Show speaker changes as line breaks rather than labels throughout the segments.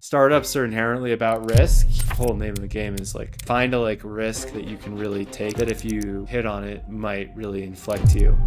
Startups are inherently about risk. The whole name of the game is like find a risk that you can really take that if you hit on it might really inflect you.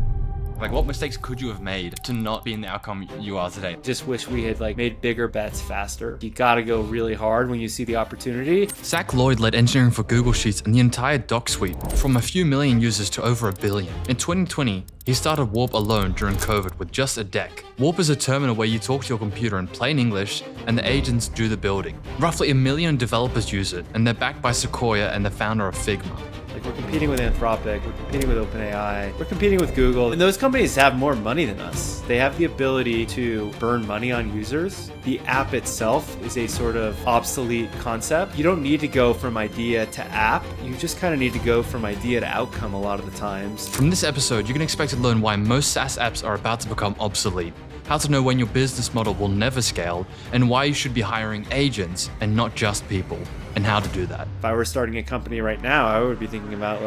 Like, what mistakes could you have made to not be in the outcome you are today?
Just wish we had made bigger bets faster. You gotta go really hard when you see the opportunity.
Zach Lloyd led engineering for Google Sheets and the entire Doc Suite from a few million users to over 1 billion. In 2020, he started Warp alone during COVID with just a deck. Warp is a terminal where you talk to your computer in plain English and the agents do the building. Roughly 1 million developers use it, and they're backed by Sequoia and the founder of Figma.
We're competing with Anthropic, we're competing with OpenAI, we're competing with Google, and those companies have more money than us. They have the ability to burn money on users. The app itself is a sort of obsolete concept. You don't need to go from idea to app. You just kind of need to go from idea to outcome a lot of the times.
From this episode, you can expect to learn why most SaaS apps are about to become obsolete, how to know when your business model will never scale, and why you should be hiring agents and not just people, and how to do that.
If I were starting a company right now, I would be thinking about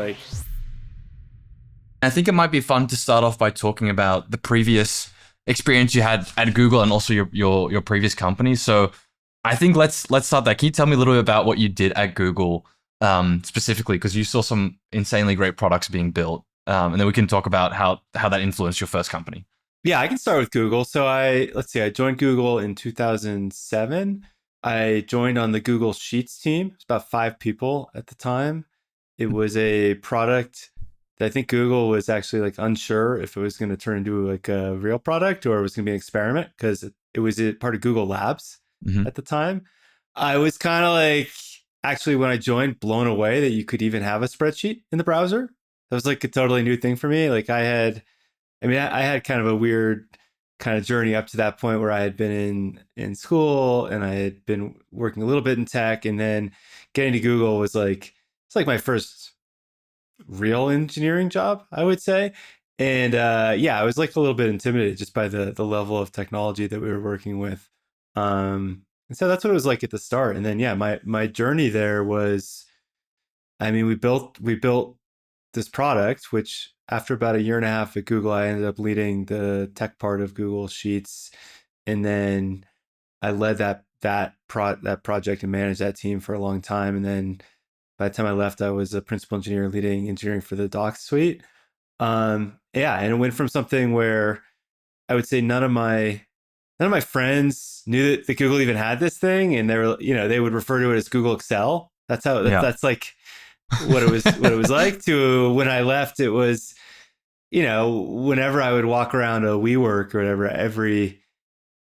I think it might be fun to start off by talking about the previous experience you had at Google and also your previous company. So I think let's start there. Can you tell me a little bit about what you did at Google specifically? Because you saw some insanely great products being built. And then we can talk about how that influenced your first company.
Yeah, I can start with Google. So I joined Google in 2007. I joined on the Google Sheets team. It's about 5 people at the time. It was a product that I think Google was actually unsure if it was going to turn into a real product or it was going to be an experiment because it was a part of Google Labs at the time. I was kind of actually when I joined, blown away that you could even have a spreadsheet in the browser. That was a totally new thing for me. I had kind of a weird kind of journey up to that point where I had been in school and I had been working a little bit in tech, and then getting to Google was it's my first real engineering job, I would say. And I was a little bit intimidated just by the level of technology that we were working with. And so that's what it was like at the start. And then my journey there was, we built this product, which after about 1.5 years at Google, I ended up leading the tech part of Google Sheets. And then I led that project and managed that team for a long time. And then by the time I left, I was a principal engineer leading engineering for the Doc Suite. And it went from something where I would say none of my friends knew that Google even had this thing, and they would refer to it as Google Excel. That's what it was like. To when I left, it was, whenever I would walk around a WeWork or whatever,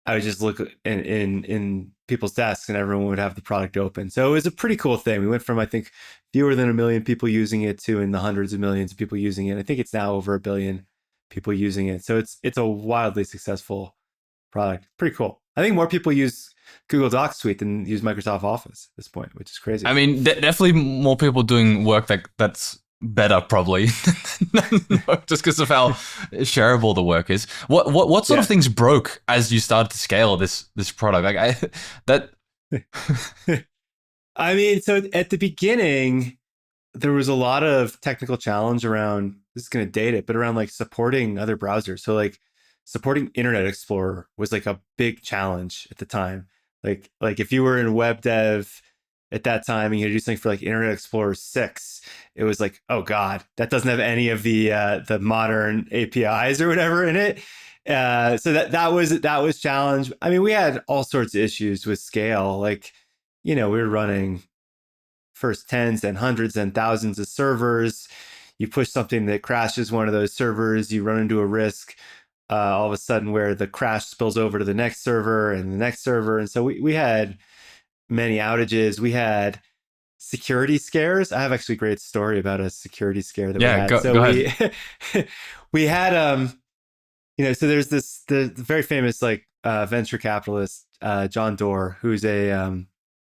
I would just look in people's desks and everyone would have the product open. So it was a pretty cool thing. We went from, I think, fewer than 1 million people using it to in the hundreds of millions of people using it. I think it's now over 1 billion people using it. So it's a wildly successful product. Pretty cool. I think more people use Google Docs Suite than use Microsoft Office at this point, which is crazy.
Definitely more people doing work that's better probably just because of how shareable the work is. What sort of things broke as you started to scale this product?
So at the beginning there was a lot of technical challenge around, this is going to date it, but around supporting other browsers. So supporting Internet Explorer was a big challenge at the time. If you were in web dev at that time and you had to do something for Internet Explorer 6, it was oh God, that doesn't have any of the modern APIs or whatever in it. So that was challenge. We had all sorts of issues with scale. We were running first tens and hundreds and thousands of servers. You push something that crashes one of those servers, you run into a risk all of a sudden where the crash spills over to the next server and the next server. And so we had many outages. We had security scares. I have actually a great story about a security scare that we had.
Go ahead.
We had, so there's the very famous venture capitalist, John Doerr, who's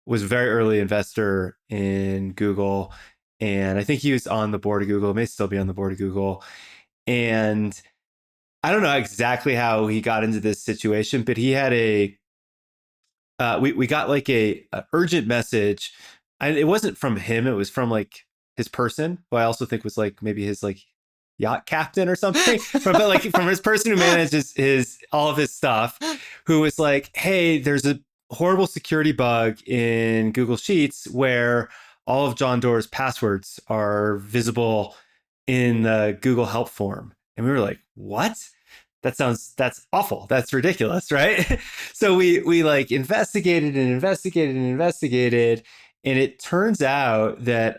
was a very early investor in Google. And I think he was on the board of Google, may still be on the board of Google. And I don't know exactly how he got into this situation, but he had we got a urgent message. It wasn't from him. It was from his person, who I also think was maybe his yacht captain or something, from his person who manages all of his stuff, who was hey, there's a horrible security bug in Google Sheets where all of John Doerr's passwords are visible in the Google help form. And we were like, what? That's awful. That's ridiculous, right? So we like investigated and investigated and investigated. And it turns out that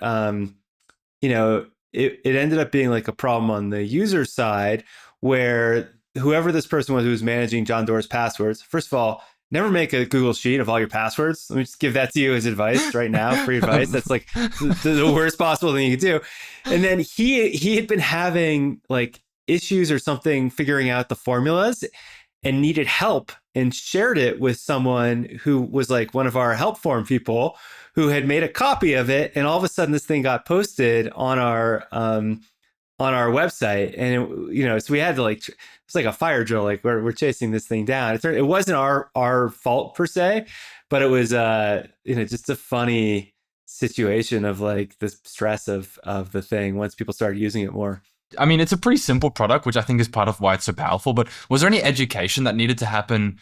you know, it ended up being like a problem on the user side where whoever this person was who was managing John Doerr's passwords, first of all, never make a Google sheet of all your passwords. Let me just give that to you as advice right now, free advice. That's like the worst possible thing you could do. And then he had been having like issues or something figuring out the formulas and needed help and shared it with someone who was like one of our help forum people who had made a copy of it. And all of a sudden this thing got posted on our website. And, so we had to like, it's like a fire drill. Like we're chasing this thing down. It wasn't our fault per se, but it was, just a funny situation of like the stress of the thing once people started using it more.
I mean, it's a pretty simple product, which I think is part of why it's so powerful. But was there any education that needed to happen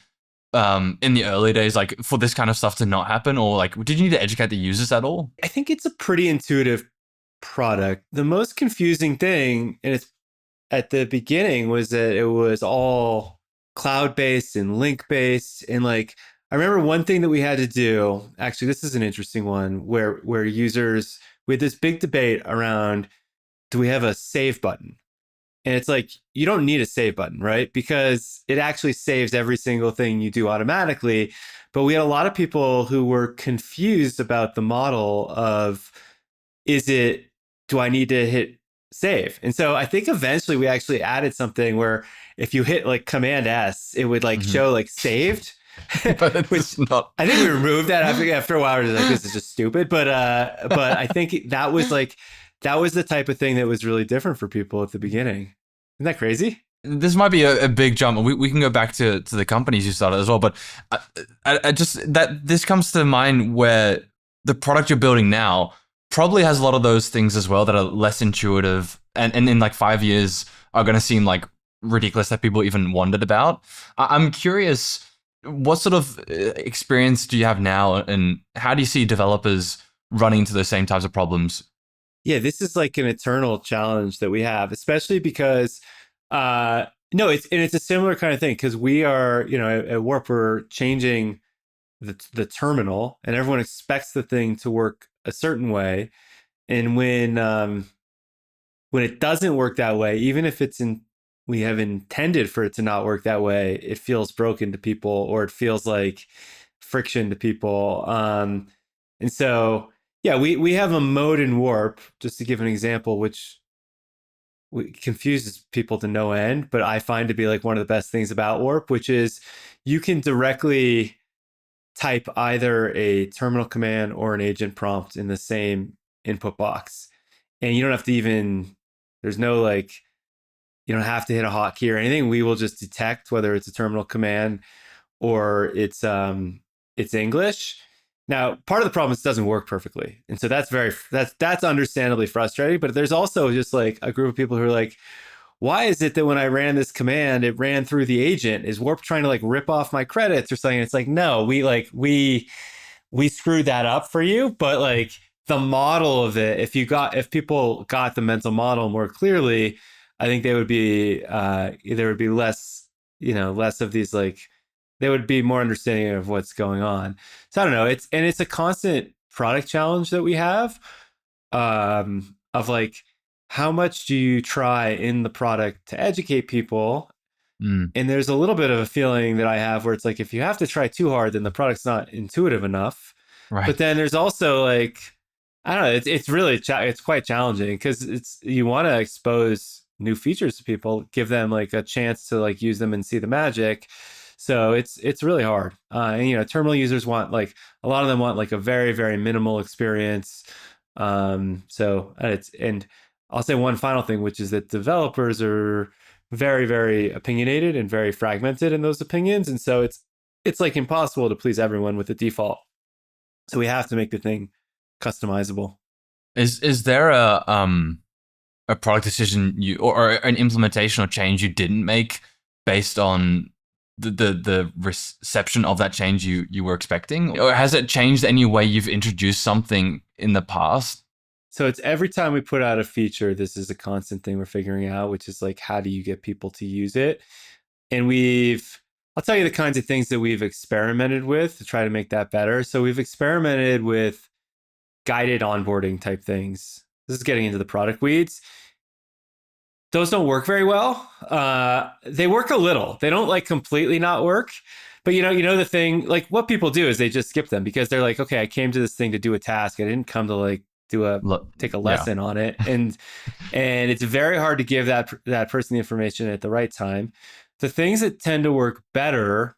in the early days, like for this kind of stuff to not happen? Or like, did you need to educate the users at all?
I think it's a pretty intuitive product. The most confusing thing, and it's at the beginning, was that it was all cloud-based and link-based. And like, I remember one thing that we had to do, actually, this is an interesting one, where users, we had this big debate around, do we have a save button? And it's like, you don't need a save button, right? Because it actually saves every single thing you do automatically. But we had a lot of people who were confused about the model of, do I need to hit save? And so I think eventually we actually added something where if you hit like Command S, it would like show like saved.
But it's not.
I think we removed that after a while. We're like, this is just stupid. But I think that was the type of thing that was really different for people at the beginning. Isn't that crazy?
This might be a big jump. We can go back to the companies you started as well. But I just, that this comes to mind where the product you're building now probably has a lot of those things as well that are less intuitive and in like 5 years are going to seem like ridiculous that people even wondered about. I'm curious, what sort of experience do you have now and how do you see developers running into those same types of problems?
Yeah, this is like an eternal challenge that we have, especially because no, it's a similar kind of thing because we are, at Warp, we're changing the terminal and everyone expects the thing to work a certain way. And when it doesn't work that way, even if we have intended for it to not work that way, it feels broken to people or it feels like friction to people. And so, yeah, we have a mode in Warp, just to give an example, which confuses people to no end, but I find to be like one of the best things about Warp, which is you can directly type either a terminal command or an agent prompt in the same input box. And you don't have to there's no like, you don't have to hit a hotkey or anything. We will just detect whether it's a terminal command or it's English. Now, part of the problem is it doesn't work perfectly. And so that's understandably frustrating. But there's also just like a group of people who are like, why is it that when I ran this command, it ran through the agent? Is Warp trying to like rip off my credits or something? It's like, no, we screwed that up for you. But like the model of it, if people got the mental model more clearly, I think there would be less, less of these like, they would be more understanding of what's going on. So I don't know. It's a constant product challenge that we have, of like, how much do you try in the product to educate people? And there's a little bit of a feeling that I have where it's like, if you have to try too hard, then the product's not intuitive enough.
Right.
But then there's also like, I don't know, it's really, it's quite challenging because you want to expose new features to people, give them like a chance to like use them and see the magic. So it's really hard. And terminal users want like, a lot of them want like a very, very minimal experience. And I'll say one final thing, which is that developers are very, very opinionated and very fragmented in those opinions. And so it's like impossible to please everyone with the default. So we have to make the thing customizable.
Is there a product decision or an implementation or change you didn't make based on the reception of that change you were expecting, or has it changed any way you've introduced something in the past?
So it's every time we put out a feature, this is a constant thing we're figuring out, which is like, how do you get people to use it? And I'll tell you the kinds of things that we've experimented with to try to make that better. So we've experimented with guided onboarding type things. This is getting into the product weeds. Those don't work very well. They work a little. They don't like completely not work. But the thing, like what people do is they just skip them because they're like, okay, I came to this thing to do a task. I didn't come to like take a
Yeah.
lesson on it. And it's very hard to give that person the information at the right time. The things that tend to work better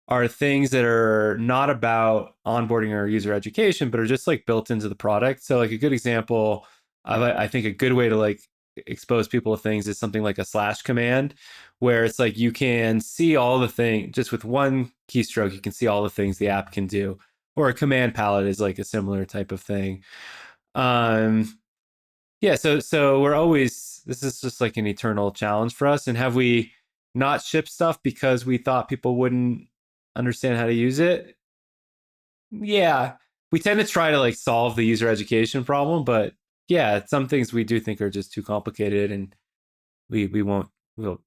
are things that are not about onboarding or user education, but are just like built into the product. So like a good example, I think a good way to like expose people to things is something like a slash command, where it's like you can see all the things just with one keystroke, you can see all the things the app can do. Or a command palette is like a similar type of thing. Yeah, so we're always, this is just like an eternal challenge for us. And have we not shipped stuff because we thought people wouldn't understand how to use it? Yeah, we tend to try to like solve the user education problem, but yeah, some things we do think are just too complicated, and we won't we'll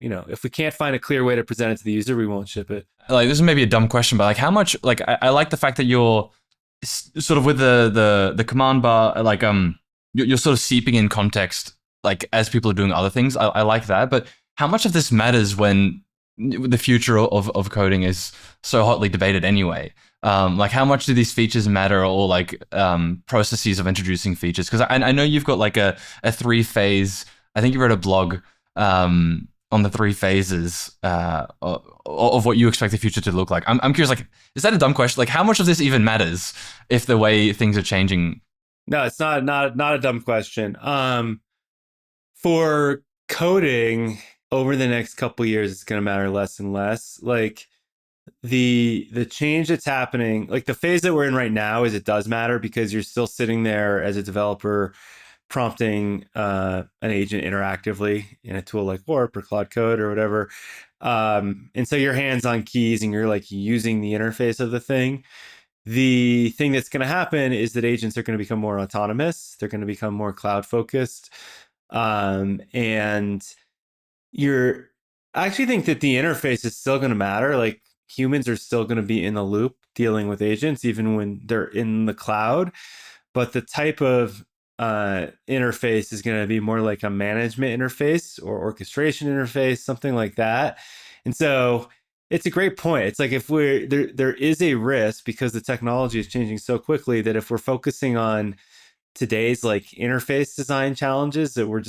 if we can't find a clear way to present it to the user, we won't ship it.
Like, this is maybe a dumb question, but like, how much? Like, I like the fact that you're sort of with the command bar, like you're sort of seeping in context, like as people are doing other things. I like that, but how much of this matters when the future of coding is so hotly debated anyway? Like, how much do these features matter, or like processes of introducing features? Because I know you've got like a 3-phase. I think you wrote a blog on the 3 phases of what you expect the future to look like. I'm curious, like, is that a dumb question? Like, how much of this even matters if the way things are changing?
No, it's not a dumb question. For coding over the next couple of years, it's going to matter less and less. Like the change that's happening, like the phase that we're in right now, is it does matter because you're still sitting there as a developer prompting an agent interactively in a tool like Warp or Cloud Code or whatever. And so your hands on keys and you're like using the interface of the thing. The thing that's going to happen is that agents are going to become more autonomous. They're going to become more cloud focused. And you're I actually think that the interface is still going to matter. Like humans are still going to be in the loop dealing with agents, even when they're in the cloud. But the type of interface is going to be more like a management interface or orchestration interface, something like that. And so it's a great point. It's like if there is a risk because the technology is changing so quickly that if we're focusing on today's like interface design challenges, that we're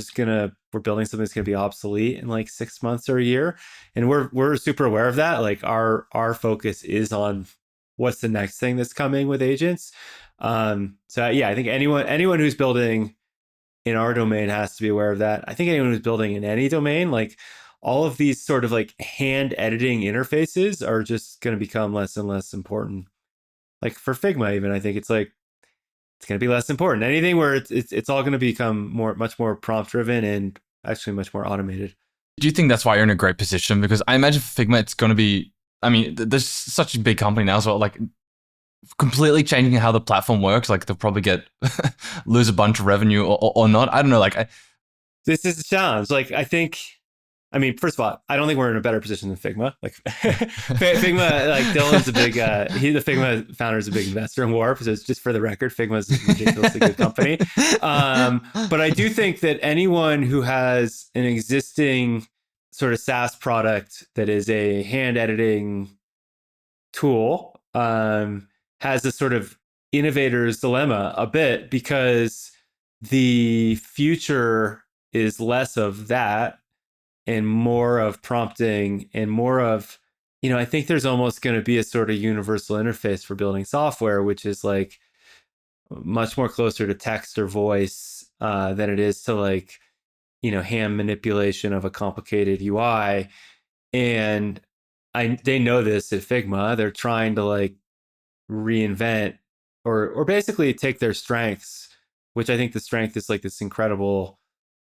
building something that's gonna be obsolete in like 6 months or a year. And we're super aware of that. Like our focus is on what's the next thing that's coming with agents. So yeah, I think anyone who's building in our domain has to be aware of that. I think anyone who's building in any domain, like all of these sort of like hand editing interfaces are just going to become less and less important. Like for Figma, even I think it's like it's going to be less important. Anything where it's all going to become much more prompt driven and actually much more automated.
Do you think that's why you're in a great position? Because I imagine for Figma, it's going to be. I mean, there's such a big company now, so like completely changing how the platform works. Like they'll probably lose a bunch of revenue or not. I don't know. Like
This is a challenge. Like I mean, first of all, I don't think we're in a better position than Figma. Like Figma, like Dylan's a big, the Figma founder is a big investor in Warp. So it's just for the record, Figma is a ridiculously good company. But I do think that anyone who has an existing sort of SaaS product that is a hand editing tool has a sort of innovator's dilemma a bit, because the future is less of that and more of prompting and more of, I think there's almost going to be a sort of universal interface for building software, which is like much more closer to text or voice than it is to like, hand manipulation of a complicated UI. And they know this at Figma. They're trying to like reinvent or basically take their strengths, which I think the strength is like this incredible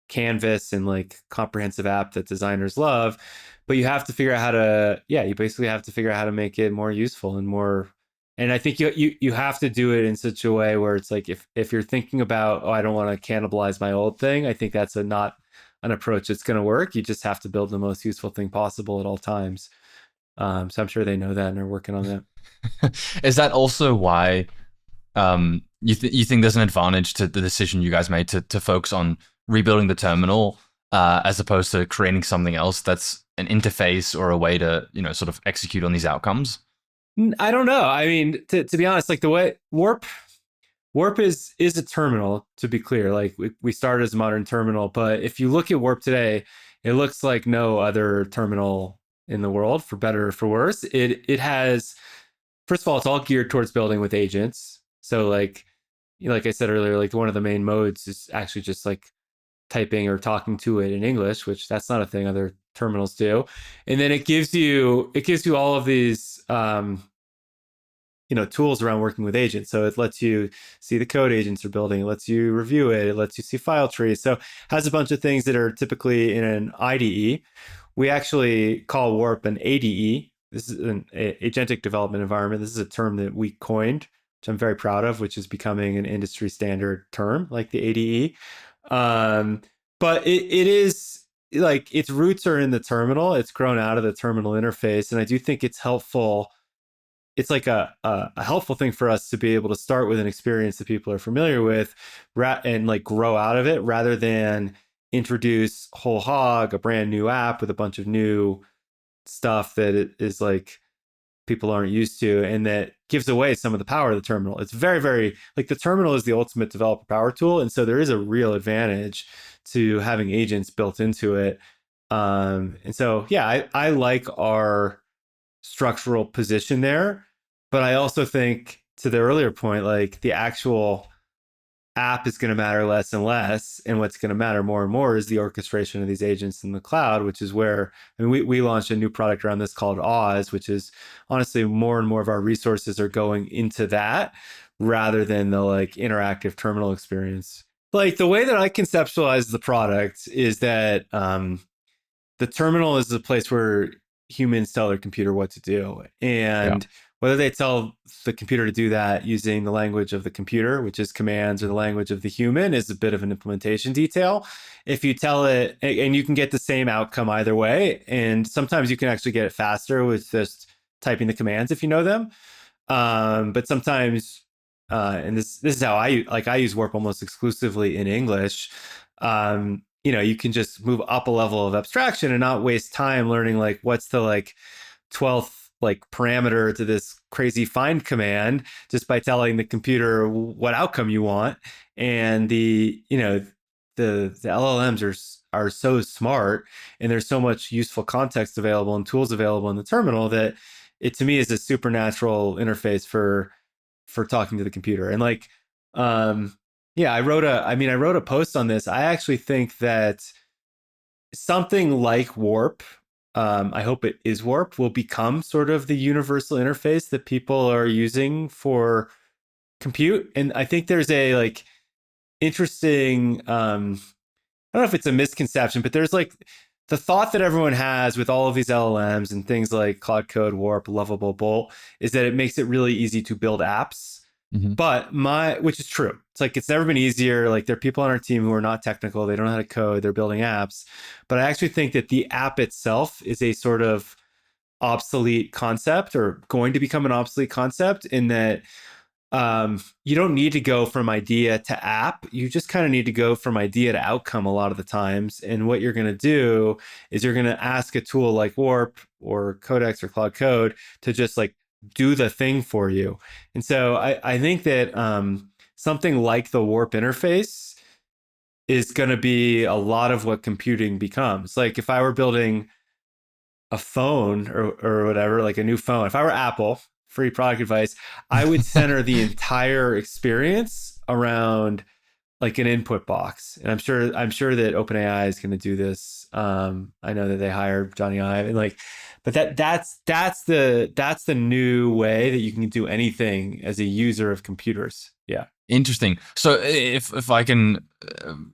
canvas and like comprehensive app that designers love, but you have to figure out how to, yeah, you basically have to figure out how to make it more useful and more. And I think you have to do it in such a way where it's like if you're thinking about, oh, I don't want to cannibalize my old thing, I think that's a not an approach that's going to work. You just have to build the most useful thing possible at all times. So I'm sure they know that and are working on that.
Is that also why you think there's an advantage to the decision you guys made to focus on rebuilding the terminal as opposed to creating something else that's an interface or a way to sort of execute on these outcomes?
I don't know. I mean, to be honest, like the way Warp is a terminal, to be clear. Like we started as a modern terminal, but if you look at Warp today, it looks like no other terminal in the world, for better or for worse. It has, first of all, it's all geared towards building with agents. So like I said earlier, like one of the main modes is actually just like typing or talking to it in English, which that's not a thing other terminals do. And then it gives you all of these tools around working with agents. So it lets you see the code agents are building, it lets you review it, it lets you see file trees. So it has a bunch of things that are typically in an IDE. We actually call Warp an ADE. This is an agentic development environment. This is a term that we coined, which I'm very proud of, which is becoming an industry standard term like the ADE. But it is like its roots are in the terminal. It's grown out of the terminal interface. And I do think it's helpful. It's like a helpful thing for us to be able to start with an experience that people are familiar with and like grow out of it rather than introduce whole hog a brand new app with a bunch of new stuff that it is like people aren't used to and that gives away some of the power of the terminal. It's very, very like the terminal is the ultimate developer power tool. And so there is a real advantage to having agents built into it. And so, yeah, I like our structural position there. But I also think to the earlier point, like the actual app is going to matter less and less. And what's going to matter more and more is the orchestration of these agents in the cloud, which is where, I mean, we launched a new product around this called Oz, which is honestly more and more of our resources are going into that rather than the like interactive terminal experience. Like the way that I conceptualize the product is that the terminal is a place where humans tell their computer what to do. And whether they tell the computer to do that using the language of the computer, which is commands, or the language of the human, is a bit of an implementation detail. If you tell it, and you can get the same outcome either way, and sometimes you can actually get it faster with just typing the commands if you know them. But sometimes, and this is how I use Warp almost exclusively in English. You can just move up a level of abstraction and not waste time learning like what's the like 12th like parameter to this crazy find command just by telling the computer what outcome you want. And the LLMs are so smart and there's so much useful context available and tools available in the terminal that it to me is a supernatural interface for talking to the computer. And like yeah, I wrote a post on this. I actually think that something like Warp, I hope it is Warp, will become sort of the universal interface that people are using for compute. And I think there's a like interesting, I don't know if it's a misconception, but there's like the thought that everyone has with all of these LLMs and things like Cloud Code, Warp, Lovable Bolt, is that it makes it really easy to build apps. But which is true. It's like, it's never been easier. Like there are people on our team who are not technical. They don't know how to code. They're building apps. But I actually think that the app itself is a sort of obsolete concept or going to become an obsolete concept in that you don't need to go from idea to app. You just kind of need to go from idea to outcome a lot of the times. And what you're going to do is you're going to ask a tool like Warp or Codex or Cloud Code to just like do the thing for you. And so I think that something like the Warp interface is going to be a lot of what computing becomes. Like if I were building a phone or whatever, like a new phone, if I were Apple, free product advice, I would center the entire experience around like an input box. And I'm sure that OpenAI is going to do this. I know that they hired Johnny Ive and like, but that's the new way that you can do anything as a user of computers. Yeah.
Interesting. So if I can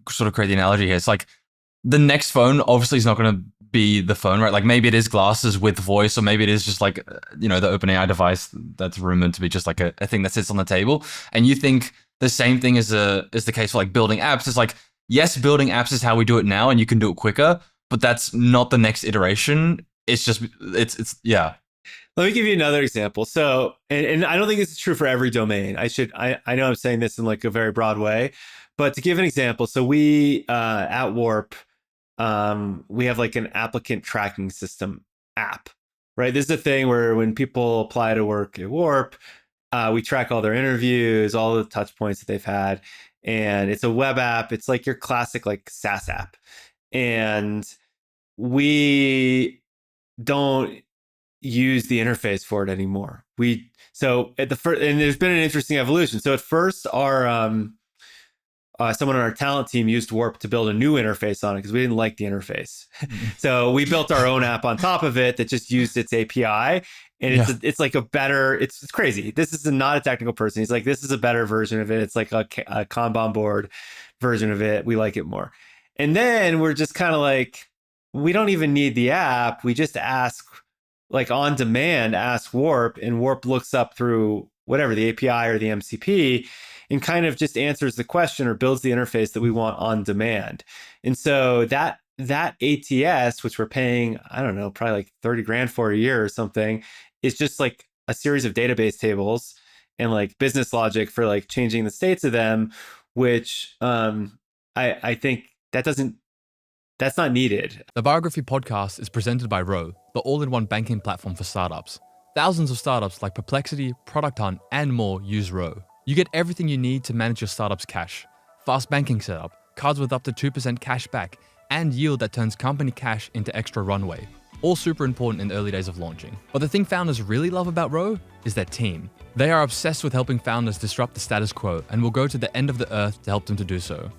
sort of create the analogy here, it's like the next phone obviously is not going to be the phone, right? Like maybe it is glasses with voice, or maybe it is just like, the OpenAI device that's rumored to be just like a thing that sits on the table. And you think the same thing is the case for like building apps. It's like, yes, building apps is how we do it now, and you can do it quicker, but that's not the next iteration. It's just, yeah.
Let me give you another example. So, and I don't think this is true for every domain. I know I'm saying this in like a very broad way, but to give an example, so we at Warp, we have like an applicant tracking system app, right? This is a thing where when people apply to work at Warp, we track all their interviews, all the touch points that they've had, and it's a web app. It's like your classic like SaaS app, and we don't use the interface for it anymore. So at the first, and there's been an interesting evolution. So at first, our someone on our talent team used Warp to build a new interface on it because we didn't like the interface. So we built our own app on top of it that just used its API. And it's like a better, it's crazy. This is not a technical person. He's like, this is a better version of it. It's like a Kanban board version of it. We like it more. And then we're just kind of like, we don't even need the app. We just ask, like on demand, ask Warp, and Warp looks up through whatever the API or the MCP and kind of just answers the question or builds the interface that we want on demand. And so that ATS, which we're paying, I don't know, probably like 30 grand for a year or something, is just like a series of database tables and like business logic for like changing the states of them, which I think that's not needed.
The Biography podcast is presented by Ro, the all-in-one banking platform for startups. Thousands of startups like Perplexity, Product Hunt, and more use Ro. You get everything you need to manage your startup's cash. Fast banking setup, cards with up to 2% cash back, and yield that turns company cash into extra runway. All super important in the early days of launching. But the thing founders really love about Ro is their team. They are obsessed with helping founders disrupt the status quo and will go to the end of the earth to help them to do so.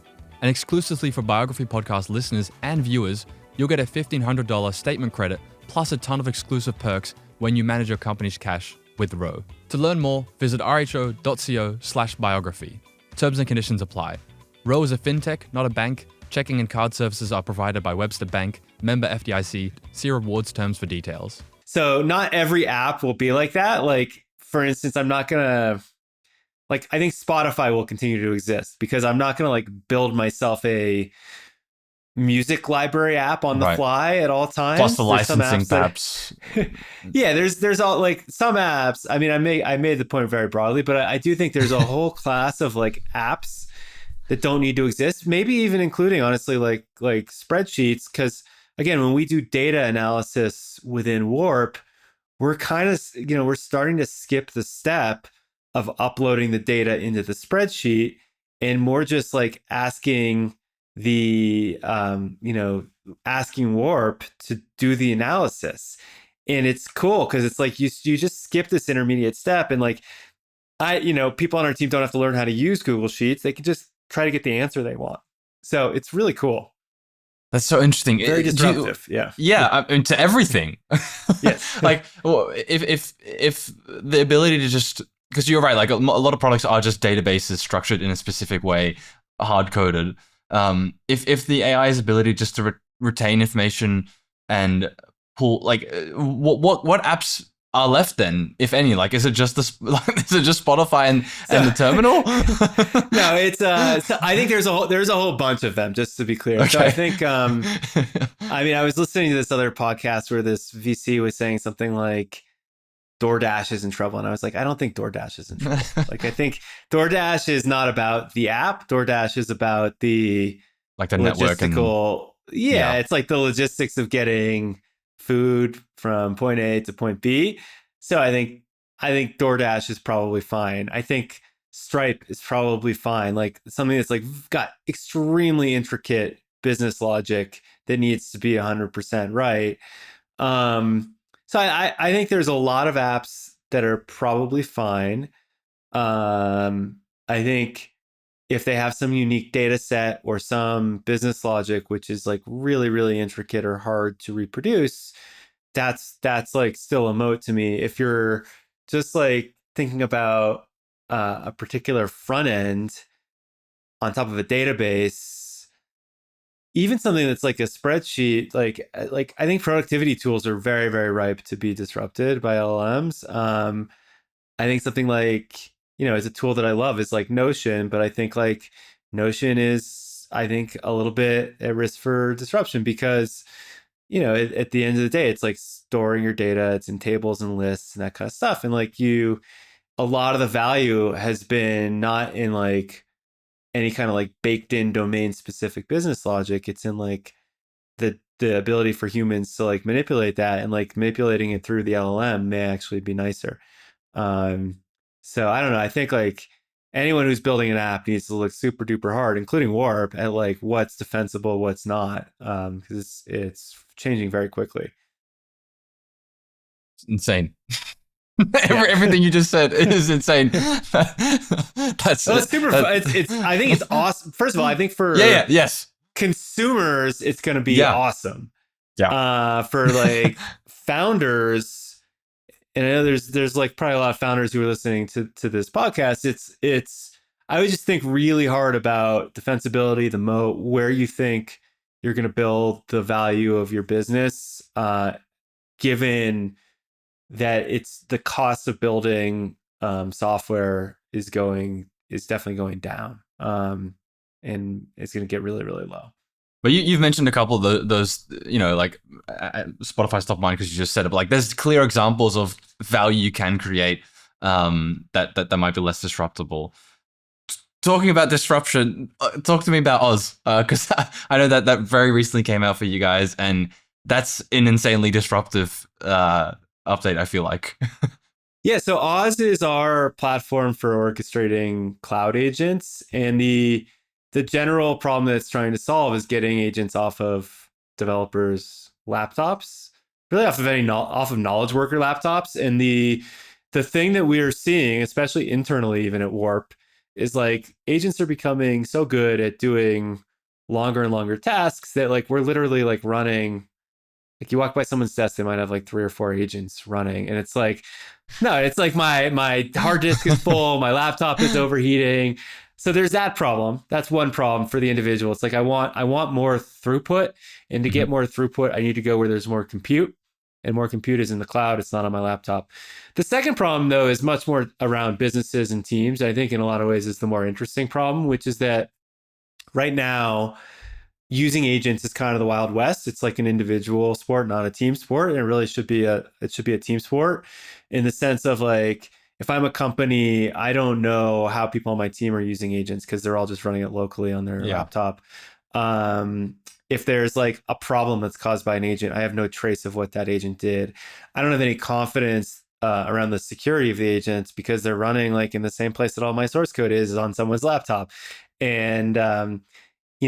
And exclusively for Biography podcast listeners and viewers, you'll get a $1,500 statement credit plus a ton of exclusive perks when you manage your company's cash with Ro. To learn more, visit rho.co/biography. Terms and conditions apply. Ro is a fintech, not a bank. Checking and card services are provided by Webster Bank, member FDIC. See rewards terms for details.
So not every app will be like that. Like, for instance, I'm not going to, like, I think Spotify will continue to exist because I'm not going to like build myself a music library app on the fly at all times.
Plus the licensing perhaps.
Yeah, there's all like some apps. I mean, I made the point very broadly, but I do think there's a whole class of like apps that don't need to exist. Maybe even including honestly like spreadsheets, because again, when we do data analysis within Warp, we're kind of we're starting to skip the step of uploading the data into the spreadsheet and more just like asking the asking Warp to do the analysis. And it's cool because it's like you just skip this intermediate step, and like people on our team don't have to learn how to use Google Sheets. They can just try to get the answer they want. So it's really cool.
That's so interesting.
Very disruptive. Yeah.
I mean, to everything.
Yes.
Like, well, if the ability to just, because you're right, like a lot of products are just databases structured in a specific way, hard coded. If the AI's ability just to retain information and pull, like, what apps are left then, if any? Like, is it just is it just Spotify and the terminal?
No, it's so I think there's a whole bunch of them, just to be clear. Okay. So I think I mean, I was listening to this other podcast where this VC was saying something like DoorDash is in trouble, and I was like, I don't think DoorDash is in trouble. Like, I think DoorDash is not about the app. DoorDash is about the
network and
yeah, it's like the logistics of getting food from point A to point B. So I think DoorDash is probably fine. I think Stripe is probably fine. Like something that's like got extremely intricate business logic that needs to be 100% right. So I think there's a lot of apps that are probably fine. I think if they have some unique data set or some business logic, which is like really, really intricate or hard to reproduce, that's like still a moat to me. If you're just like thinking about a particular front end on top of a database, even something that's like a spreadsheet, like I think productivity tools are very, very ripe to be disrupted by LLMs. I think something like, is a tool that I love is like Notion, but I think like Notion is, I think, a little bit at risk for disruption because, at the end of the day, it's like storing your data, it's in tables and lists and that kind of stuff. And like a lot of the value has been not in like any kind of like baked in domain specific business logic. It's in like the ability for humans to like manipulate that, and like manipulating it through the LLM may actually be nicer. Um, so I don't know. I think like anyone who's building an app needs to look super duper hard, including Warp, at like what's defensible, what's not, because it's changing very quickly.
It's insane.
Yeah.
Everything you just said is insane. That's
Well, it's super fun. It's I think it's awesome. First of all, I think for
yes,
consumers, it's going to be
yeah,
awesome.
yeah.
For like founders, and I know there's like probably a lot of founders who are listening to this podcast. It's I would just think really hard about defensibility, the moat, where you think you're going to build the value of your business, given that it's the cost of building software is definitely going down, and it's going to get really, really low.
But you've mentioned a couple of those, like Spotify's top mind because you just said it. But like, there's clear examples of value you can create that might be less disruptable. Talking about disruption, talk to me about Oz, because I know that very recently came out for you guys, and that's an insanely disruptive update, I feel like.
Yeah, so Oz is our platform for orchestrating cloud agents, and the general problem that it's trying to solve is getting agents off of developers' laptops, really off of knowledge worker laptops. And the thing that we are seeing, especially internally, even at Warp, is like agents are becoming so good at doing longer and longer tasks that like we're literally like running. Like you walk by someone's desk, they might have like 3 or 4 agents running, and it's like, no, it's like my hard disk is full, my laptop is overheating. So there's that problem. That's one problem for the individual. It's like I want more throughput, and to get more throughput, I need to go where there's more compute, and more compute is in the cloud. It's not on my laptop. The second problem, though, is much more around businesses and teams. I think in a lot of ways is the more interesting problem, which is that right now, using agents is kind of the Wild West. It's like an individual sport, not a team sport. And it really should be a team sport in the sense of like, if I'm a company, I don't know how people on my team are using agents because they're all just running it locally on their laptop. If there's like a problem that's caused by an agent, I have no trace of what that agent did. I don't have any confidence around the security of the agents because they're running like in the same place that all my source code is on someone's laptop. And I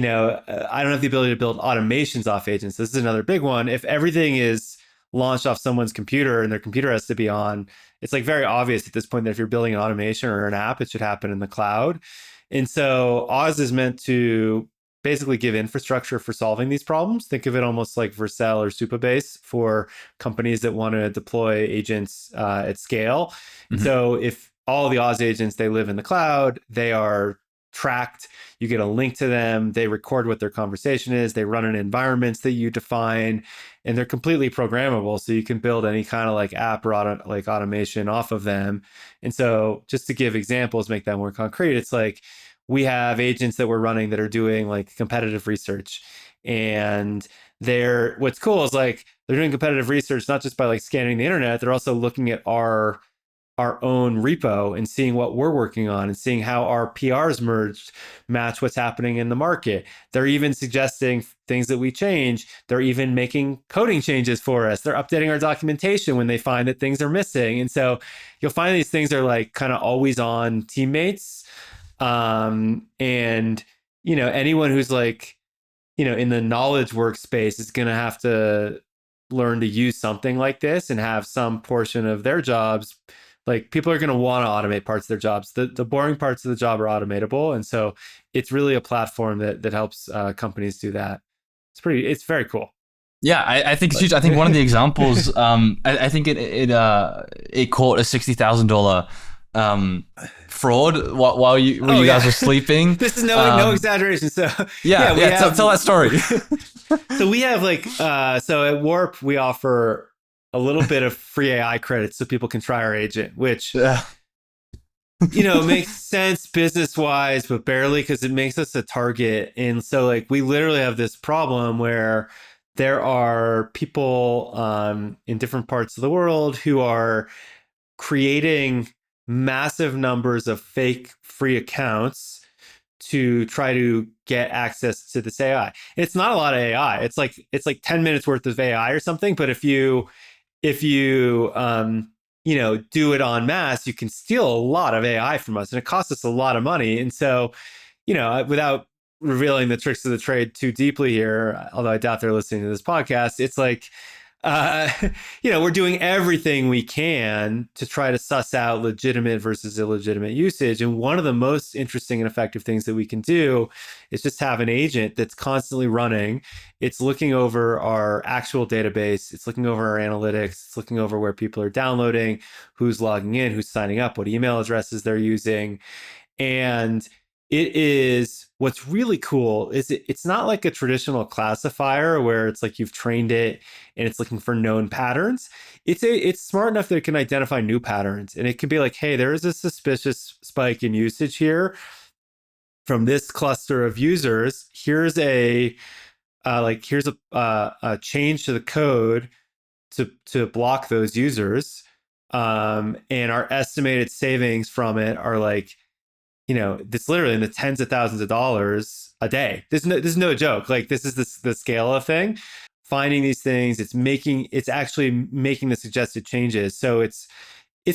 don't have the ability to build automations off agents. This is another big one. If everything is launched off someone's computer and their computer has to be on, it's like very obvious at this point that if you're building an automation or an app, it should happen in the cloud. And so Oz is meant to basically give infrastructure for solving these problems. Think of it almost like Vercel or Supabase for companies that want to deploy agents at scale. Mm-hmm. So if all the Oz agents, they live in the cloud, they are tracked, you get a link to them, they record what their conversation is, they run in environments that you define, and they're completely programmable, so you can build any kind of like app or automation off of them. And so just to give examples, make that more concrete, it's like we have agents that we're running that are doing like competitive research, and what's cool is like they're doing competitive research not just by like scanning the internet, they're also looking at our own repo and seeing what we're working on and seeing how our PRs match what's happening in the market. They're even suggesting things that we change. They're even making coding changes for us. They're updating our documentation when they find that things are missing. And so you'll find these things are like kind of always on teammates. And, anyone who's like, in the knowledge workspace is going to have to learn to use something like this and have some portion of their jobs. Like people are going to want to automate parts of their jobs. The boring parts of the job are automatable. And so it's really a platform that helps companies do that. It's very cool.
Yeah, I think it's huge. I think one of the examples, I think it caught a $60,000 um, fraud while
Oh
you guys
yeah,
were sleeping.
this is no exaggeration. So yeah, we have
Tell that story.
so we have like so at Warp we offer a little bit of free AI credits so people can try our agent, which
Yeah.
makes sense business wise, but barely because it makes us a target. And so like we literally have this problem where there are people in different parts of the world who are creating massive numbers of fake free accounts to try to get access to this AI. It's not a lot of AI. It's like 10 minutes worth of AI or something. But if you do it en masse, you can steal a lot of AI from us, and it costs us a lot of money. And so, without revealing the tricks of the trade too deeply here, although I doubt they're listening to this podcast, it's like, uh, we're doing everything we can to try to suss out legitimate versus illegitimate usage. And one of the most interesting and effective things that we can do is just have an agent that's constantly running. It's looking over our actual database. It's looking over our analytics. It's looking over where people are downloading, who's logging in, who's signing up, what email addresses they're using. And it is what's really cool is it's not like a traditional classifier where it's like you've trained it and it's looking for known patterns. It's smart enough that it can identify new patterns, and it can be like, hey, there is a suspicious spike in usage here from this cluster of users. Here's a change to the code to block those users, and our estimated savings from it are like, this literally in the tens of thousands of dollars a day. This is no joke. Like this is the scale of thing. Finding these things, it's actually making the suggested changes. So it's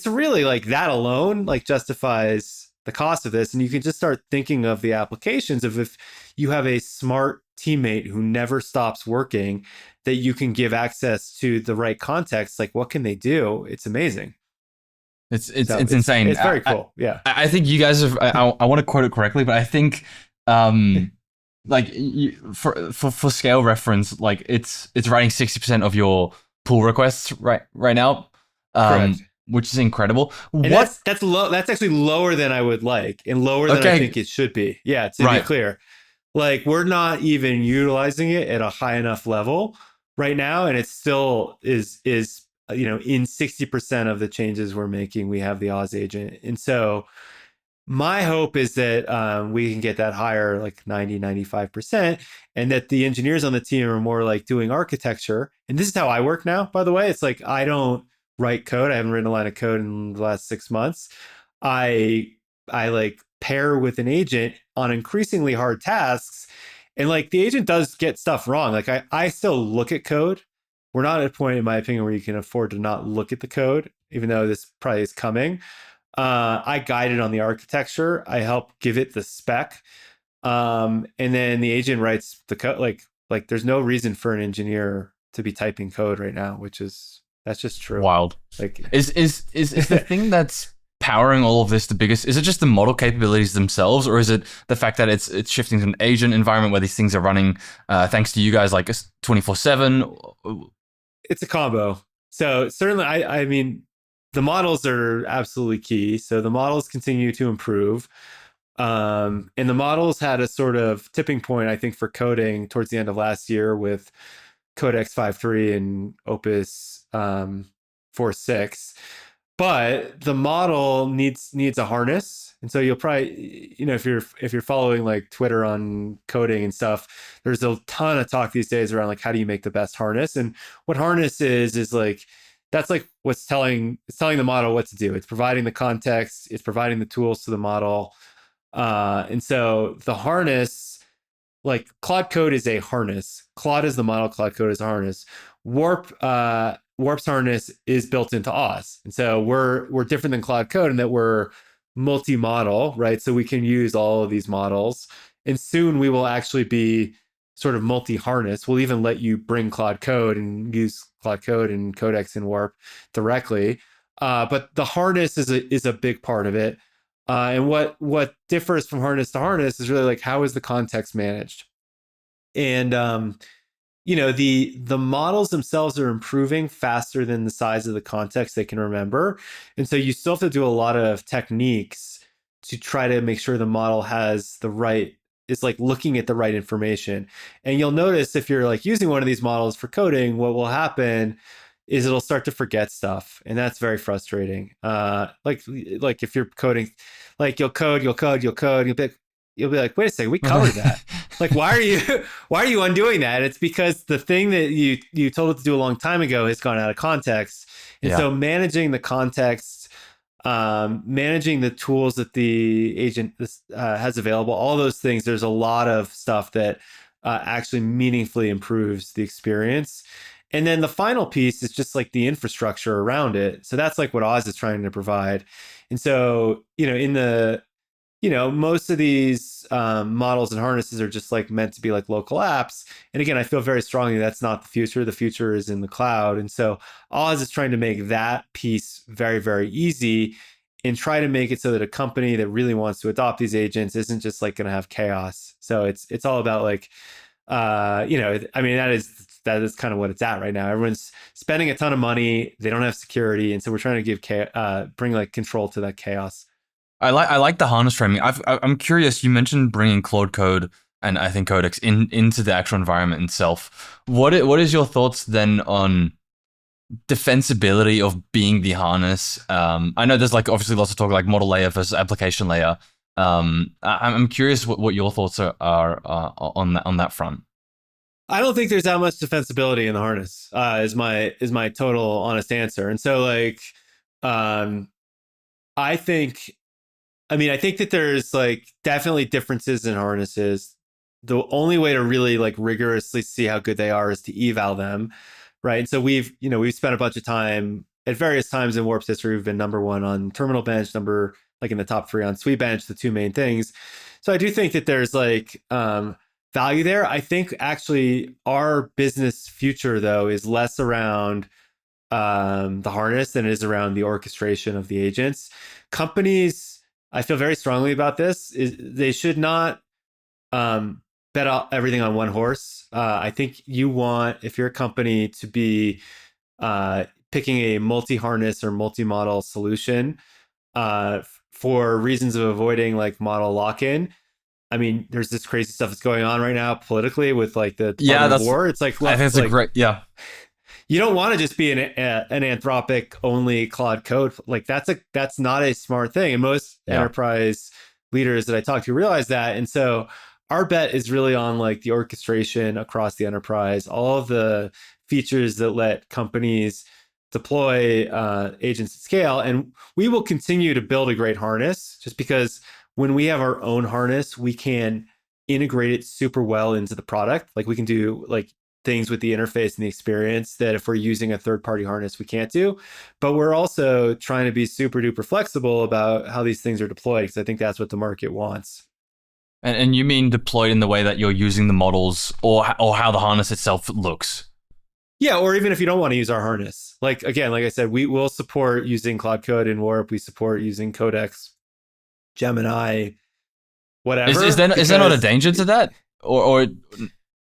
really like that alone like justifies the cost of this. And you can just start thinking of the applications of if you have a smart teammate who never stops working, that you can give access to the right context. Like what can they do? It's amazing.
It's insane.
It's very cool. Yeah.
I think you guys have. I want to quote it correctly, but I think, like for scale reference, like it's writing 60% of your pull requests right now,
Correct.
which is incredible.
And that's low. That's actually lower than I would like, and lower than I think it should be. Yeah, to be clear, like we're not even utilizing it at a high enough level right now, and it still is in 60% of the changes we're making, we have the Oz agent. And so my hope is that we can get that higher, like 90-95%, and that the engineers on the team are more like doing architecture. And this is how I work now, by the way. It's like I don't write code. I haven't written a line of code in the last 6 months. I like pair with an agent on increasingly hard tasks. And like the agent does get stuff wrong. Like I still look at code. We're not at a point, in my opinion, where you can afford to not look at the code, even though this probably is coming. I guide it on the architecture. I help give it the spec. And then the agent writes the code. Like there's no reason for an engineer to be typing code right now, that's just true.
Wild.
Like
is the thing that's powering all of this the biggest? Is it just the model capabilities themselves, or is it the fact that it's shifting to an agent environment where these things are running thanks to you guys, like 24/7?
It's a combo. So certainly, I mean, the models are absolutely key. So the models continue to improve. And the models had a sort of tipping point, I think, for coding towards the end of last year with Codex 5.3 and Opus 4.6. But the model needs a harness. And so you'll probably, if you're following like Twitter on coding and stuff, there's a ton of talk these days around like how do you make the best harness. And what harness is like, that's like it's telling the model what to do. It's providing the context, it's providing the tools to the model. And so the harness, like Claude Code is a harness. Claude is the model, Claude Code is a harness. Warp's harness is built into Oz. And so we're different than Claude Code in that we're multi-model, right? So we can use all of these models. And soon we will actually be sort of multi-harness. We'll even let you bring Claude Code and use Claude Code and Codex and Warp directly. But the harness is a big part of it. And what differs from harness to harness is really like, how is the context managed? And the models themselves are improving faster than the size of the context they can remember. And so you still have to do a lot of techniques to try to make sure the model has the right is like looking at the right information. And you'll notice if you're like using one of these models for coding, what will happen is it'll start to forget stuff, and that's very frustrating. Like if you're coding, like you'll be like, wait a second, we covered that. Like, why are you undoing that? It's because the thing that you told it to do a long time ago has gone out of context. And
Yeah.
so managing the context, managing the tools that the agent has available, all those things, there's a lot of stuff that actually meaningfully improves the experience. And then the final piece is just like the infrastructure around it. So that's like what Oz is trying to provide. And so, most of these models and harnesses are just like meant to be like local apps. And again, I feel very strongly that's not the future. The future is in the cloud. And so Oz is trying to make that piece very, very easy and try to make it so that a company that really wants to adopt these agents isn't just like going to have chaos. So it's all about like, I mean, that is kind of what it's at right now. Everyone's spending a ton of money. They don't have security. And so we're trying to bring like control to that chaos.
I like the harness framing. I'm curious. You mentioned bringing Claude Code and I think Codex into the actual environment itself. What is your thoughts then on defensibility of being the harness? I know there's like obviously lots of talk like model layer versus application layer. I'm curious what your thoughts are on that front.
I don't think there's that much defensibility in the harness. Is my total honest answer. And so like, um, I think I think that there's like definitely differences in harnesses. The only way to really like rigorously see how good they are is to eval them, right? And so we've spent a bunch of time at various times in Warp's history. We've been number one on Terminal Bench, number like in the top three on Sweet Bench, the two main things. So I do think that there's like value there. I think actually our business future though is less around the harness than it is around the orchestration of the agents. Companies, I feel very strongly about this, is they should not bet everything on one horse. I think you want, if you're a company, to be picking a multi-harness or multi-model solution for reasons of avoiding like model lock-in. I mean, there's this crazy stuff that's going on right now politically with like the Department of War. It's like,
I think it's
like,
a great, yeah.
You don't want to just be an Anthropic only Claude Code. Like that's not a smart thing. And most enterprise leaders that I talk to realize that. And so our bet is really on like the orchestration across the enterprise, all of the features that let companies deploy agents at scale. And we will continue to build a great harness just because when we have our own harness, we can integrate it super well into the product. Like we can do like things with the interface and the experience that if we're using a third-party harness, we can't do. But we're also trying to be super duper flexible about how these things are deployed because I think that's what the market wants.
And you mean deployed in the way that you're using the models or how the harness itself looks?
Yeah, or even if you don't want to use our harness. Like, again, like I said, we will support using Claude Code in Warp. We support using Codex, Gemini, whatever.
Is there not a danger to that? Or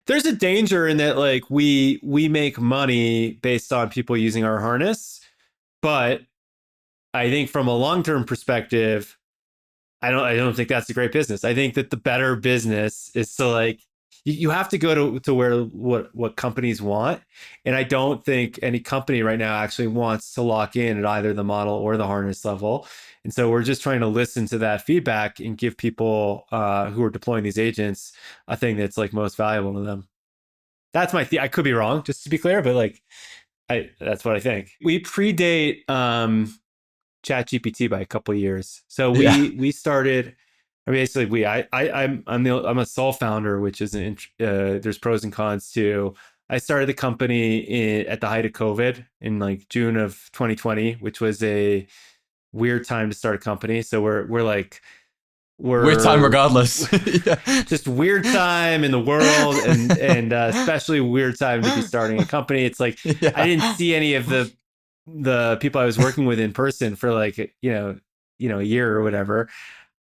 there's a danger in that like we make money based on people using our harness, but I think from a long-term perspective, I don't think that's a great business. I think that the better business is to like you have to go to where what companies want, and I don't think any company right now actually wants to lock in at either the model or the harness level. And so we're just trying to listen to that feedback and give people who are deploying these agents a thing that's like most valuable to them. That's my I could be wrong, just to be clear, but like that's what I think. We predate ChatGPT by a couple of years. So we started. I mean, basically, I'm a sole founder, which is there's pros and cons too. I started the company at the height of COVID in like June of 2020, which was a weird time to start a company. So we're
weird time regardless.
Just weird time in the world, and especially weird time to be starting a company. It's like I didn't see any of the people I was working with in person for like a year or whatever.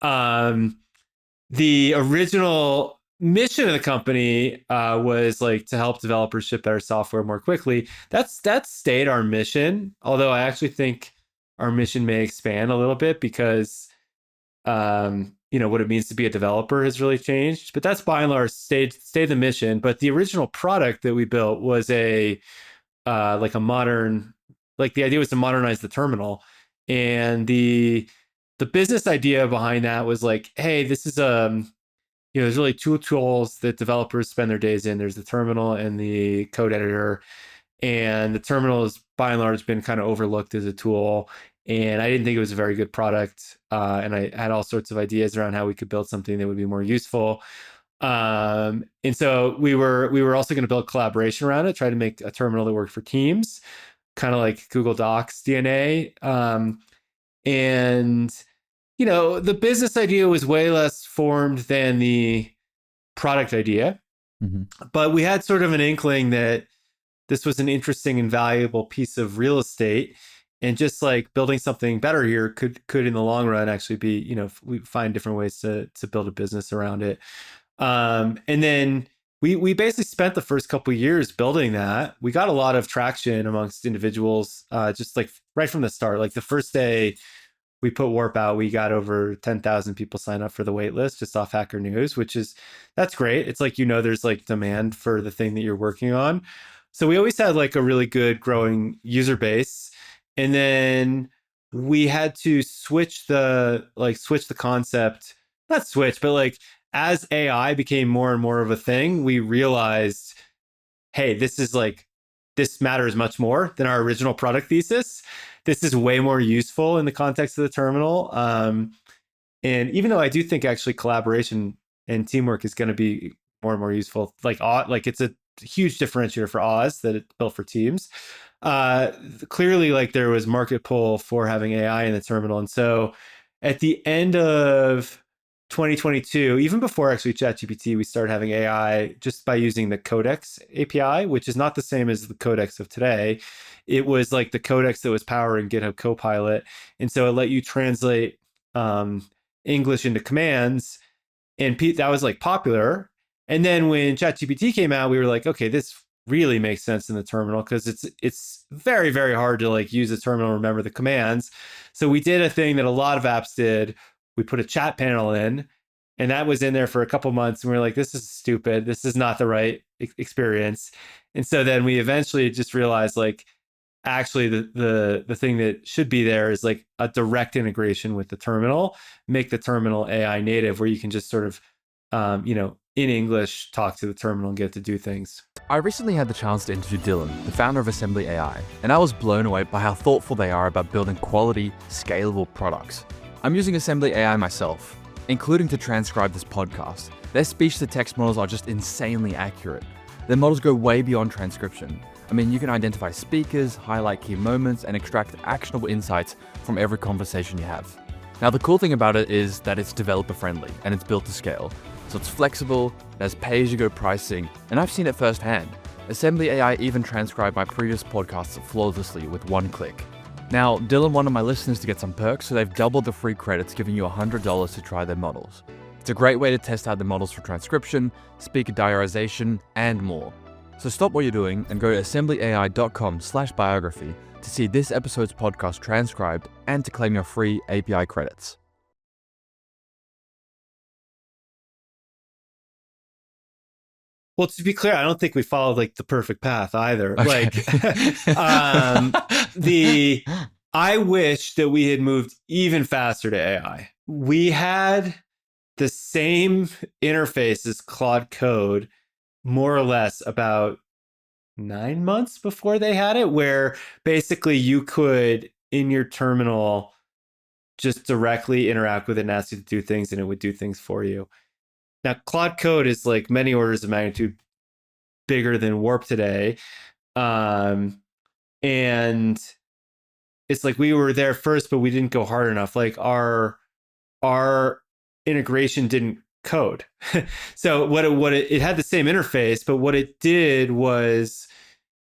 The original mission of the company was like to help developers ship better software more quickly. That's stayed our mission. Although I actually think our mission may expand a little bit because what it means to be a developer has really changed. But that's by and large stayed the mission. But the original product that we built was a like a modern, like the idea was to modernize the terminal, and the business idea behind that was like, hey, this is there's really two tools that developers spend their days in. There's the terminal and the code editor. And the terminal has by and large been kind of overlooked as a tool. And I didn't think it was a very good product. And I had all sorts of ideas around how we could build something that would be more useful. And so we were also going to build collaboration around it, try to make a terminal that worked for teams, kind of like Google Docs DNA. And the business idea was way less formed than the product idea.
Mm-hmm.
But we had sort of an inkling that this was an interesting and valuable piece of real estate, and just like building something better here could in the long run actually be, we find different ways to build a business around it. And then we basically spent the first couple of years building that. We got a lot of traction amongst individuals, just like right from the start. Like the first day we put Warp out, we got over 10,000 people sign up for the wait list just off Hacker News, that's great. It's like, there's like demand for the thing that you're working on. So we always had like a really good growing user base. And then we had to switch the concept, not switch, but like as AI became more and more of a thing, we realized, hey, this matters much more than our original product thesis. This is way more useful in the context of the terminal. And even though I do think actually collaboration and teamwork is going to be more and more useful, like it's a huge differentiator for Oz that it's built for teams. Clearly, like there was market pull for having AI in the terminal. And so at the end of 2022, even before actually ChatGPT, we started having AI just by using the Codex API, which is not the same as the Codex of today. It was like the Codex that was powering GitHub Copilot. And so it let you translate English into commands. And that was like popular. And then when ChatGPT came out, we were like, okay, this really makes sense in the terminal because it's very, very hard to like use a terminal and remember the commands. So we did a thing that a lot of apps did. We put a chat panel in, and that was in there for a couple months. And we were like, this is stupid. This is not the right experience. And so then we eventually just realized like, actually the thing that should be there is like a direct integration with the terminal, make the terminal AI native, where you can just sort of, in English, talk to the terminal and get to do things.
I recently had the chance to interview Dylan, the founder of Assembly AI, and I was blown away by how thoughtful they are about building quality, scalable products. I'm using Assembly AI myself, including to transcribe this podcast. Their speech-to-text models are just insanely accurate. Their models go way beyond transcription. I mean, you can identify speakers, highlight key moments, and extract actionable insights from every conversation you have. Now, the cool thing about it is that it's developer-friendly, and it's built to scale. So it's flexible, it has pay-as-you-go pricing, and I've seen it firsthand. Assembly AI even transcribed my previous podcasts flawlessly with one click. Now, Dylan wanted my listeners to get some perks, so they've doubled the free credits, giving you $100 to try their models. It's a great way to test out the models for transcription, speaker diarization, and more. So stop what you're doing and go to assemblyai.com/biography to see this episode's podcast transcribed and to claim your free API credits.
Well, to be clear, I don't think we followed like the perfect path either.
Okay.
I wish that we had moved even faster to AI. We had the same interface as Claude Code, more or less about 9 months before they had it, where basically you could, in your terminal, just directly interact with it and ask you to do things, and it would do things for you. Now, Claude Code is like many orders of magnitude bigger than Warp today. And it's like we were there first, but we didn't go hard enough. Like our integration didn't code. So it had the same interface, but what it did was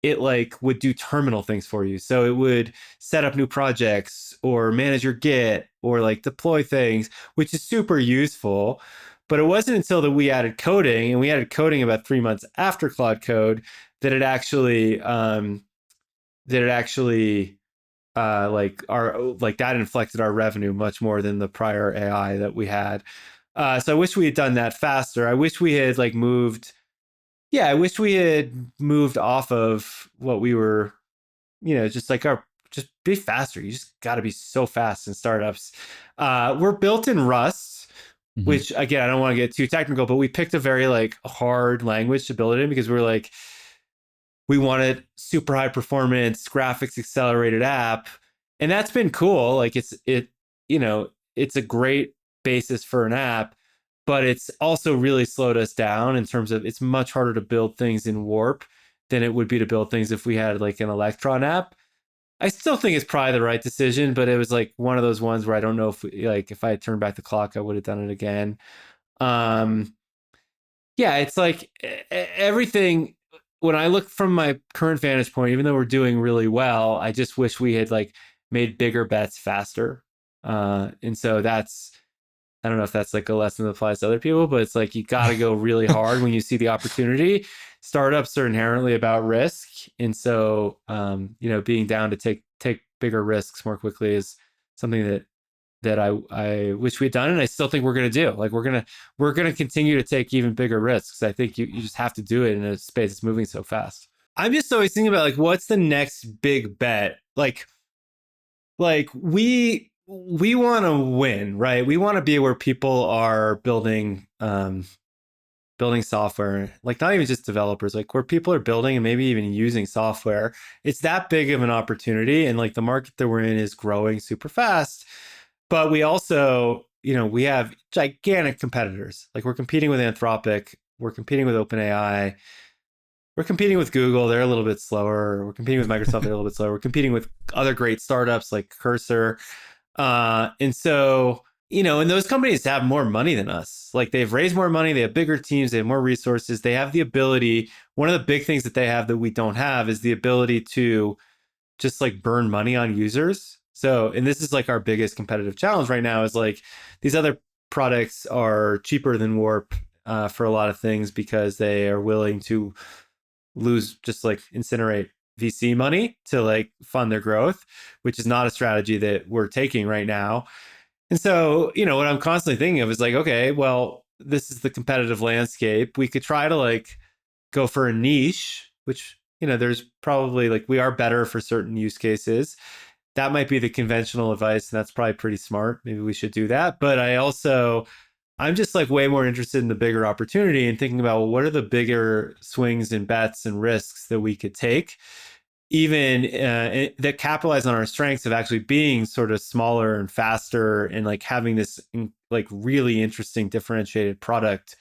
it like would do terminal things for you. So it would set up new projects or manage your Git or like deploy things, which is super useful. But it wasn't until that we added coding, and we added coding about 3 months after Claude Code, that it actually like our like that inflected our revenue much more than the prior AI that we had. So I wish we had done that faster. I wish we had like moved. Yeah, I wish we had moved off of what we were, just like our just be faster. You just got to be so fast in startups. We're built in Rust,
Mhm.
which again, I don't want to get too technical, but we picked a very like hard language to build it in because we wanted super high performance graphics accelerated app, and that's been cool. Like it's a great basis for an app, but it's also really slowed us down in terms of it's much harder to build things in Warp than it would be to build things if we had like an Electron app. I still think it's probably the right decision, but it was like one of those ones where I don't know if I had turned back the clock, I would have done it again. Um, yeah, it's like everything. When I look from my current vantage point, even though we're doing really well, I just wish we had like made bigger bets faster. And so I don't know if that's like a lesson that applies to other people, but it's like you got to go really hard when you see the opportunity. Startups are inherently about risk, and so being down to take bigger risks more quickly is something that I wish we'd done, and I still think we're gonna do. Like we're gonna continue to take even bigger risks. I think you just have to do it in a space that's moving so fast. I'm just always thinking about like what's the next big bet. Like we want to win, right? We want to be where people are building software, like not even just developers, like where people are building and maybe even using software. It's that big of an opportunity, and like the market that we're in is growing super fast. But we also, we have gigantic competitors. Like we're competing with Anthropic, we're competing with OpenAI, we're competing with Google. They're a little bit slower. We're competing with Microsoft. They're a little bit slower. We're competing with other great startups like Cursor. And so, and those companies have more money than us. Like they've raised more money. They have bigger teams. They have more resources. They have the ability. One of the big things that they have that we don't have is the ability to just like burn money on users. So, and this is like our biggest competitive challenge right now is like these other products are cheaper than Warp for a lot of things because they are willing to just like incinerate VC money to like fund their growth, which is not a strategy that we're taking right now. And so, what I'm constantly thinking of is like, okay, well, this is the competitive landscape. We could try to like go for a niche, which, there's probably like we are better for certain use cases. That might be the conventional advice, and that's probably pretty smart. Maybe we should do that. But I'm just like way more interested in the bigger opportunity and thinking about, well, what are the bigger swings and bets and risks that we could take, even that capitalize on our strengths of actually being sort of smaller and faster and like having this like really interesting differentiated product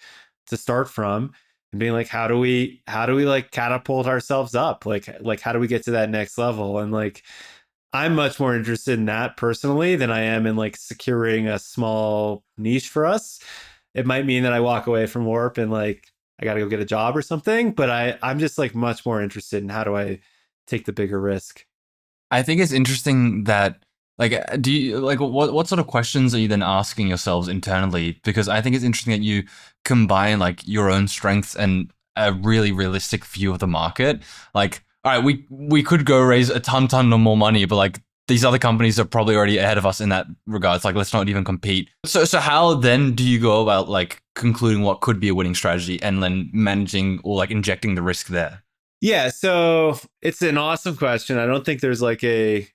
to start from, and being like, how do we like catapult ourselves up? Like how do we get to that next level? And like I'm much more interested in that personally than I am in like securing a small niche for us. It might mean that I walk away from Warp and like I got to go get a job or something, but I'm just like much more interested in how do I take the bigger risk.
I think it's interesting that do you like what sort of questions are you then asking yourselves internally? Because I think it's interesting that you combine like your own strengths and a really realistic view of the market. Like, all right, we could go raise a ton of more money, but like these other companies are probably already ahead of us in that regards. Like, let's not even compete. So how then do you go about like concluding what could be a winning strategy and then managing or like injecting the risk there?
Yeah, so it's an awesome question. I don't think there's like a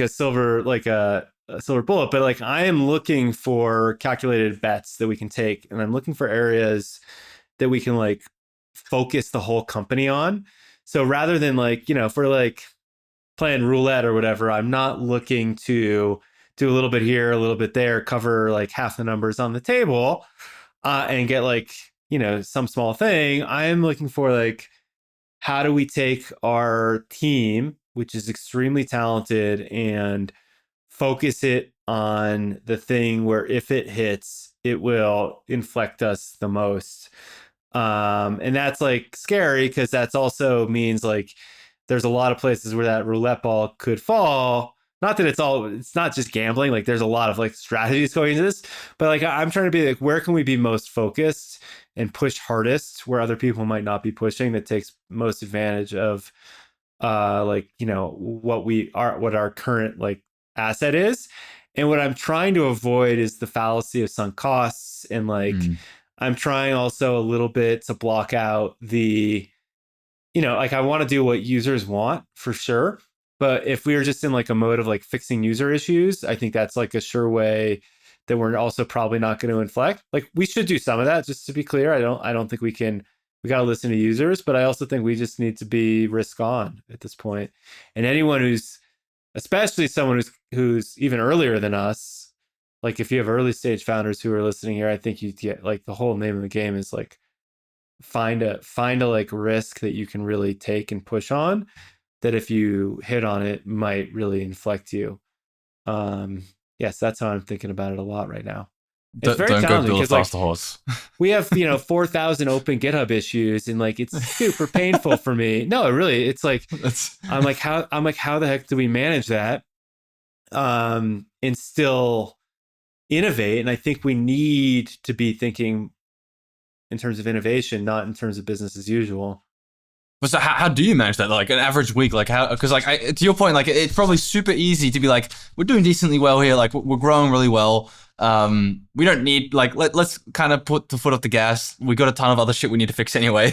silver a silver bullet, but like I am looking for calculated bets that we can take, and I'm looking for areas that we can like focus the whole company on. So rather than like, if we're like playing roulette or whatever, I'm not looking to do a little bit here, a little bit there, cover like half the numbers on the table, and get like, some small thing. I am looking for like, how do we take our team, which is extremely talented, and focus it on the thing where if it hits, it will inflect us the most. And that's like scary because that's also means like there's a lot of places where that roulette ball could fall, not that it's not just gambling. Like there's a lot of like strategies going into this, but like I'm trying to be like, where can we be most focused and push hardest where other people might not be pushing, that takes most advantage of like, you know, what our current like asset is. And what I'm trying to avoid is the fallacy of sunk costs. And like
Mm.
I'm trying also a little bit to block out the, you know, like I want to do what users want for sure. But if we are just in like a mode of like fixing user issues, I think that's like a sure way that we're also probably not going to inflect. Like we should do some of that, just to be clear. I don't think we got to listen to users, but I also think we just need to be risk on at this point. And anyone who's, especially someone who's even earlier than us, like if you have early stage founders who are listening here, I think you get like the whole name of the game is like find a like risk that you can really take and push on, that if you hit on it might really inflect you. Yes, that's how I'm thinking about it a lot right now. It's very
Don't go
challenging
build a
because like
faster horse.
we have, you know, 4,000 open GitHub issues, and like it's super painful for me. No, really, it's like
That's
how the heck do we manage that and still innovate? And I think we need to be thinking in terms of innovation, not in terms of business as usual.
But so how do you manage that? Like an average week, like how? Because like to your point, like it's probably super easy to be like, we're doing decently well here, like we're growing really well. We don't need like let's kind of put the foot off the gas. We got a ton of other shit we need to fix anyway.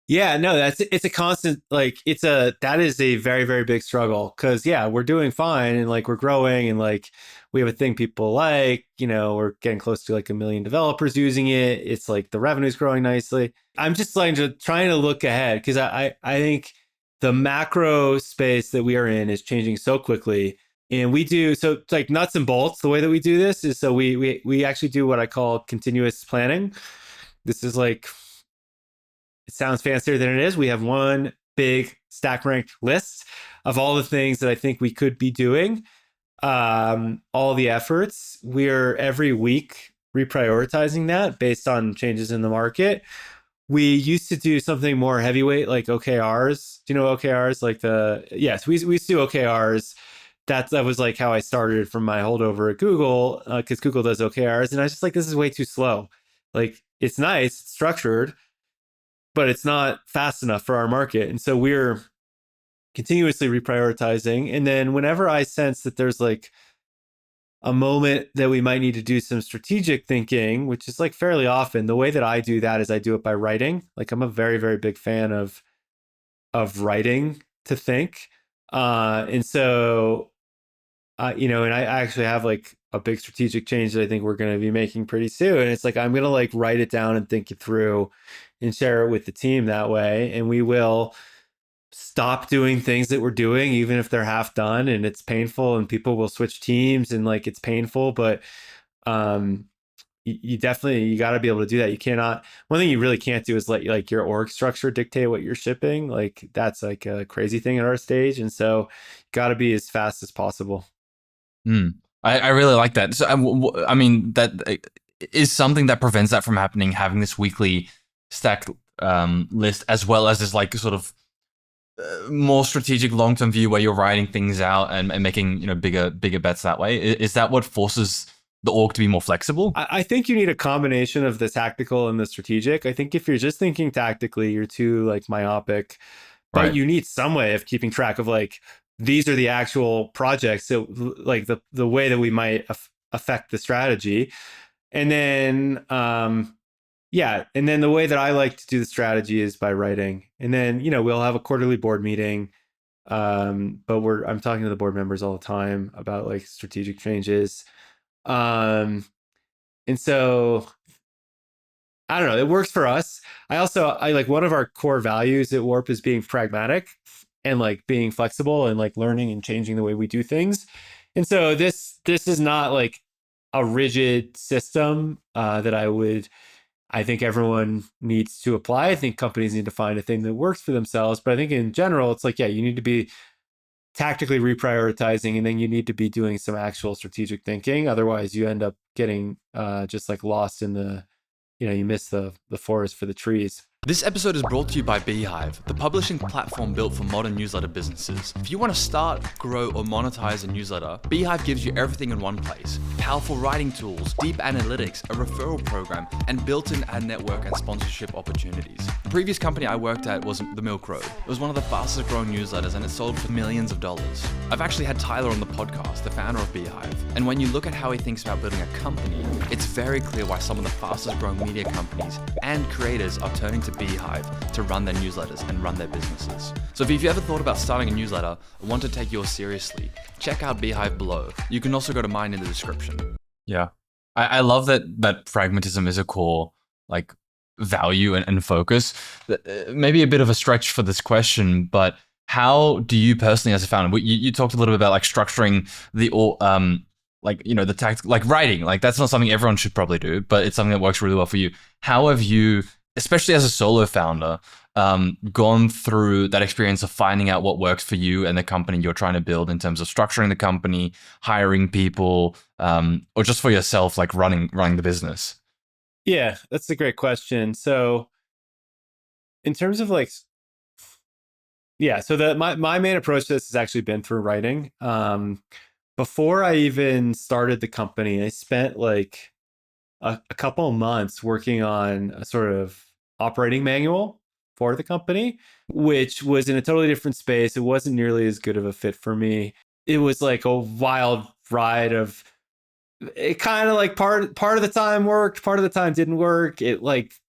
Yeah, no, it's a constant, like that is a very, very big struggle, because yeah, we're doing fine and like we're growing and like we have a thing people like, you know, we're getting close to like 1 million developers using it. It's like the revenue's growing nicely. I'm just like trying to look ahead, because I think the macro space that we are in is changing so quickly. And we do, so it's like nuts and bolts. The way that we do this is, so we actually do what I call continuous planning. This is like, it sounds fancier than it is. We have one big stack ranked list of all the things that I think we could be doing, all the efforts. We're every week reprioritizing that based on changes in the market. We used to do something more heavyweight, like OKRs. Do you know OKRs? Like yes, we used to do OKRs. That was like how I started from my holdover at Google, because Google does OKRs. And I was just like, this is way too slow. Like, it's nice, it's structured, but it's not fast enough for our market. And so we're continuously reprioritizing. And then whenever I sense that there's like a moment that we might need to do some strategic thinking, which is like fairly often, the way that I do that is I do it by writing. Like I'm a very, very big fan of writing to think. And so, you know, and I actually have like a big strategic change that I think we're going to be making pretty soon. And it's like, I'm going to like write it down and think it through and share it with the team that way. And we will stop doing things that we're doing, even if they're half done and it's painful, and people will switch teams and like it's painful, but you definitely, you got to be able to do that. You cannot, one thing you really can't do is let like your org structure dictate what you're shipping. Like that's like a crazy thing at our stage. And so got to be as fast as possible.
I really like that. So I mean that is something that prevents that from happening. Having this weekly stack list, as well as this like sort of more strategic long-term view where you're writing things out and making, you know, bigger bets that way. Is that what forces the org to be more flexible?
I think you need a combination of the tactical and the strategic. I think if you're just thinking tactically, you're too like myopic, but
Right.
you need some way of keeping track of like, these are the actual projects, so like the way that we might affect the strategy. And then yeah, and then the way that I like to do the strategy is by writing. And then, you know, we'll have a quarterly board meeting, but I'm talking to the board members all the time about like strategic changes. And so I don't know, it works for us. I like, one of our core values at Warp is being pragmatic and like being flexible and like learning and changing the way we do things. And so this is not like a rigid system that I think everyone needs to apply. I think companies need to find a thing that works for themselves. But I think in general, it's like, yeah, you need to be tactically reprioritizing, and then you need to be doing some actual strategic thinking. Otherwise, you end up getting just like lost in the, you know, you miss the forest for the trees.
This episode is brought to you by Beehive, the publishing platform built for modern newsletter businesses. If you want to start, grow, or monetize a newsletter, Beehive gives you everything in one place. Powerful writing tools, deep analytics, a referral program, and built-in ad network and sponsorship opportunities. The previous company I worked at was The Milk Road. It was one of the fastest growing newsletters and it sold for millions of dollars. I've actually had Tyler on the podcast, the founder of Beehive. And when you look at how he thinks about building a company, it's very clear why some of the fastest growing media companies and creators are turning to Beehive to run their newsletters and run their businesses. So if you've ever thought about starting a newsletter or want to take yours seriously, check out Beehive below. You can also go to mine in the description.
Yeah. I love that pragmatism is a core like value and focus. Maybe a bit of a stretch for this question, but how do you personally as a founder, you talked a little bit about like structuring the the tactical, like writing, like that's not something everyone should probably do, but it's something that works really well for you. How have you, especially as a solo founder, gone through that experience of finding out what works for you and the company you're trying to build in terms of structuring the company, hiring people, or just for yourself, like running the business?
Yeah, that's a great question. So in terms of like, yeah, so my main approach to this has actually been through writing. Before I even started the company, I spent like a couple of months working on a sort of operating manual for the company, which was in a totally different space. It wasn't nearly as good of a fit for me. It was like a wild ride of, it kind of like part of the time worked, part of the time didn't work. It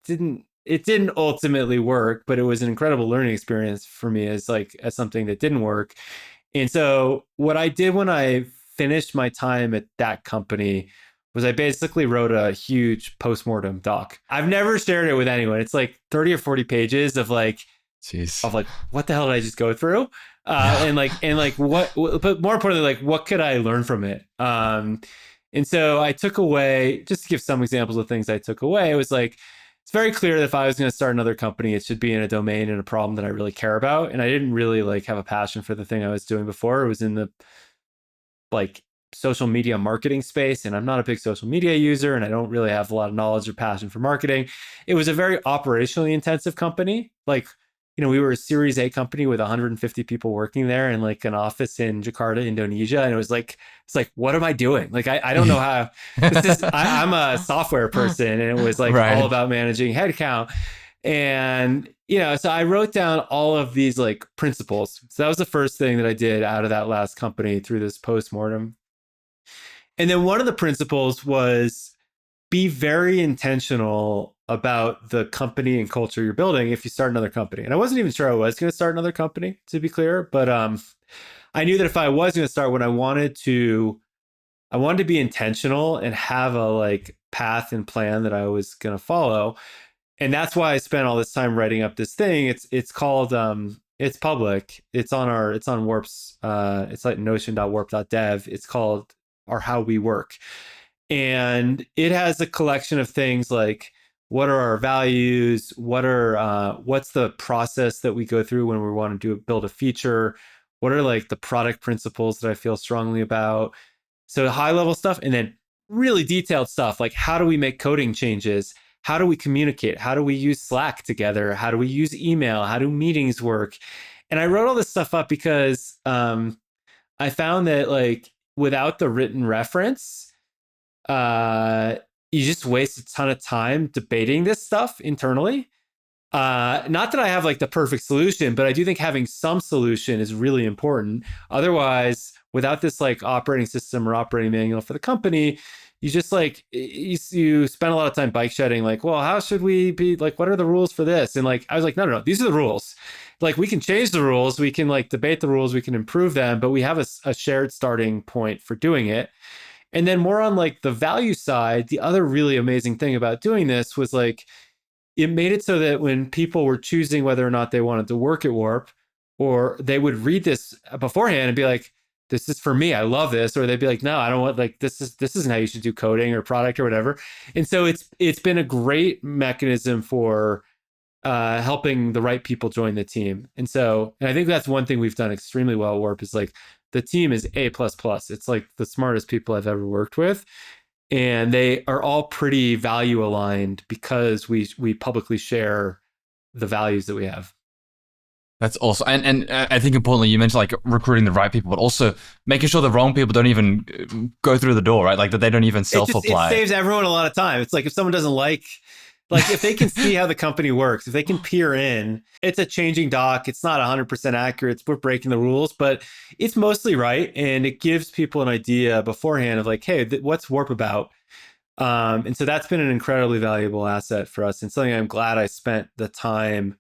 didn't ultimately work, but it was an incredible learning experience for me as something that didn't work. And so what I did when I finished my time at that company was I basically wrote a huge postmortem doc. I've never shared it with anyone. It's like 30 or 40 pages of like,
Jeez.
what the hell did I just go through? But more importantly, like, what could I learn from it? And so I took away, just to give some examples of things I took away, it was like, it's very clear that if I was going to start another company, it should be in a domain and a problem that I really care about. And I didn't really like have a passion for the thing I was doing before. It was in the like social media marketing space, and I'm not a big social media user, and I don't really have a lot of knowledge or passion for marketing. It was a very operationally intensive company. Like, we were a Series A company with 150 people working there and like an office in Jakarta, Indonesia. And it's like, what am I doing? Like, I don't know how I'm a software person, and it was like all about managing headcount. And, so I wrote down all of these like principles. So that was the first thing that I did out of that last company through this postmortem. And then one of the principles was be very intentional about the company and culture you're building if you start another company. And I wasn't even sure I was going to start another company, to be clear, but I knew that if I was going to start one, I wanted to be intentional and have a like path and plan that I was going to follow. And that's why I spent all this time writing up this thing. It's called it's public. It's on Warp's it's like notion.warp.dev. It's called Our How We Work. And it has a collection of things like, what are our values? What's the process that we go through when we want to build a feature? What are like the product principles that I feel strongly about? So high level stuff, and then really detailed stuff like, how do we make coding changes? How do we communicate? How do we use Slack together? How do we use email? How do meetings work? And I wrote all this stuff up because I found that like without the written reference, you just waste a ton of time debating this stuff internally. Not that I have like the perfect solution, but I do think having some solution is really important. Otherwise, without this like operating system or operating manual for the company, you just like, you spend a lot of time bike shedding, like, well, how should we be, like, what are the rules for this? And like, I was like, no, these are the rules. Like, we can change the rules, we can like debate the rules, we can improve them, but we have a shared starting point for doing it. And then more on like the value side, the other really amazing thing about doing this was like, it made it so that when people were choosing whether or not they wanted to work at Warp, or they would read this beforehand and be like, this is for me, I love this, or they'd be like, no, I don't want, like, this isn't how you should do coding or product or whatever. And so it's been a great mechanism for helping the right people join the team. And I think that's one thing we've done extremely well at Warp is like, the team is A++. It's like the smartest people I've ever worked with. And they are all pretty value aligned because we publicly share the values that we have.
That's awesome. And I think importantly, you mentioned like recruiting the right people, but also making sure the wrong people don't even go through the door, right? Like that they don't even
It
self-apply.
saves everyone a lot of time. It's like if someone doesn't like if they can see how the company works, if they can peer in, it's a changing doc. It's not 100% accurate. We're breaking the rules, but it's mostly right. And it gives people an idea beforehand of like, hey, what's Warp about? And so that's been an incredibly valuable asset for us and something I'm glad I spent the time,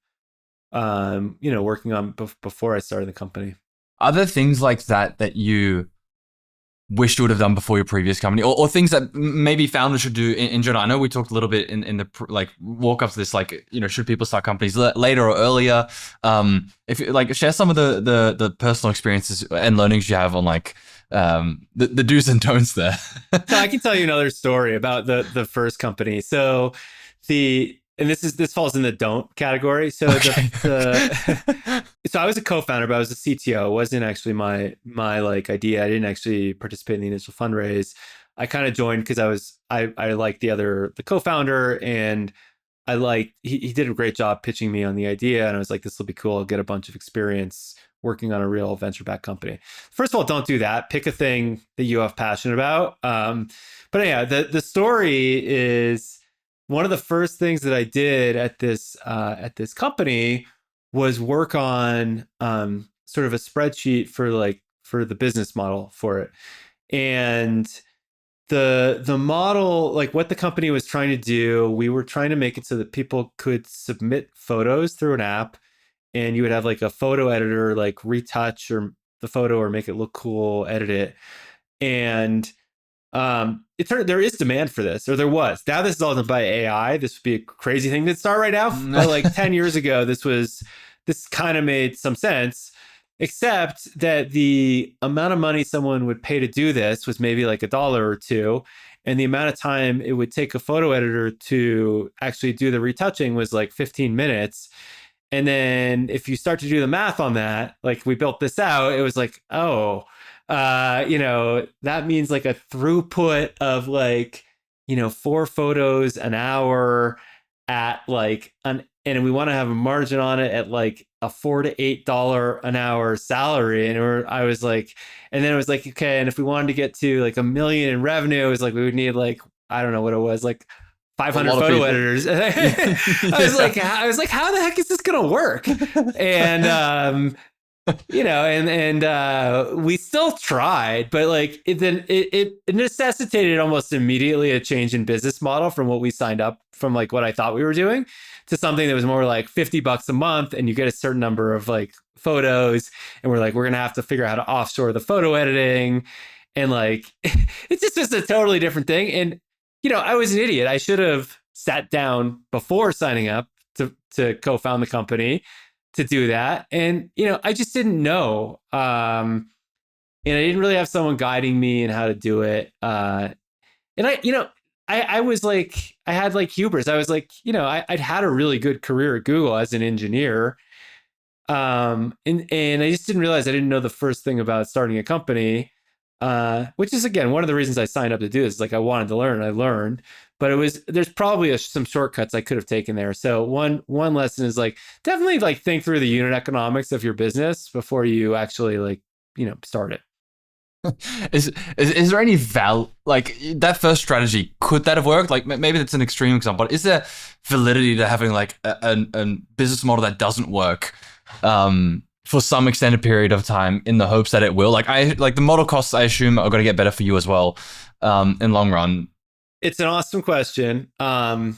working on before I started the company.
Are there things like that that you wished you would have done before your previous company, or things that maybe founders should do in general? I know we talked a little bit in the like walk up to this, like, should people start companies later or earlier? If like share some of the personal experiences and learnings you have on like the do's and don'ts there.
So I can tell you another story about the first company. So and this falls in the don't category. So
Okay.
so I was a co-founder, but I was a CTO. It wasn't actually my like idea. I didn't actually participate in the initial fundraise. I kind of joined because I liked the co-founder, and I liked he did a great job pitching me on the idea, and I was like, this will be cool. I'll get a bunch of experience working on a real venture-backed company. First of all, don't do that. Pick a thing that you have passion about. But yeah, the story is one of the first things that I did at this company was work on sort of a spreadsheet for the business model for it. And the model, like what the company was trying to do, we were trying to make it so that people could submit photos through an app, and you would have like a photo editor, like retouch or the photo or make it look cool, edit it. And it turned there is demand for this, or there was. Now this is all done by AI. This would be a crazy thing to start right now. But like 10 years ago, this kind of made some sense, except that the amount of money someone would pay to do this was maybe like $1 or $2. And the amount of time it would take a photo editor to actually do the retouching was like 15 minutes. And then if you start to do the math on that, like we built this out, it was like, oh, that means like a throughput of like, 4 photos an hour at like and we want to have a margin on it at like a $4 to $8 an hour salary. And I was like, and then it was like, okay, and if we wanted to get to like 1 million in revenue, it was like we would need like, I don't know what it was, like 500 photo editors. I was like, how the heck is this gonna work? And we still tried, but like it necessitated almost immediately a change in business model from what we signed up from, like what I thought we were doing, to something that was more like $50 a month, and you get a certain number of like photos, and we're gonna have to figure out how to offshore the photo editing, and like it's just a totally different thing. And I was an idiot. I should have sat down before signing up to co-found the company to do that. And, I just didn't know. And I didn't really have someone guiding me in how to do it. And I was like, I had like hubris. I was like, I'd had a really good career at Google as an engineer. And I just didn't realize I didn't know the first thing about starting a company. Which is, again, one of the reasons I signed up to do this. Like I wanted to learn, and I learned, but there's probably some shortcuts I could have taken there. So one lesson is like, definitely like think through the unit economics of your business before you actually like, start it.
Is there any like that first strategy, could that have worked? Like maybe that's an extreme example, but is there validity to having like a business model that doesn't work for some extended period of time in the hopes that it will? Like the model costs, I assume, are going to get better for you as well in long run.
It's an awesome question. The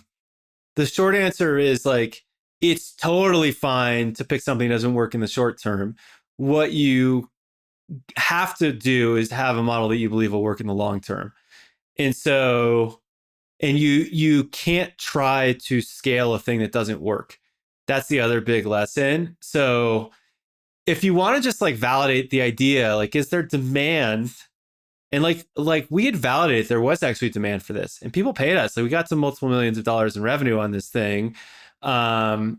short answer is like, it's totally fine to pick something that doesn't work in the short term. What you have to do is have a model that you believe will work in the long term. And so, and you can't try to scale a thing that doesn't work. That's the other big lesson. So if you want to just like validate the idea, like, is there demand? And like we had validated there was actually demand for this, and people paid us. Like we got to multiple millions of dollars in revenue on this thing. And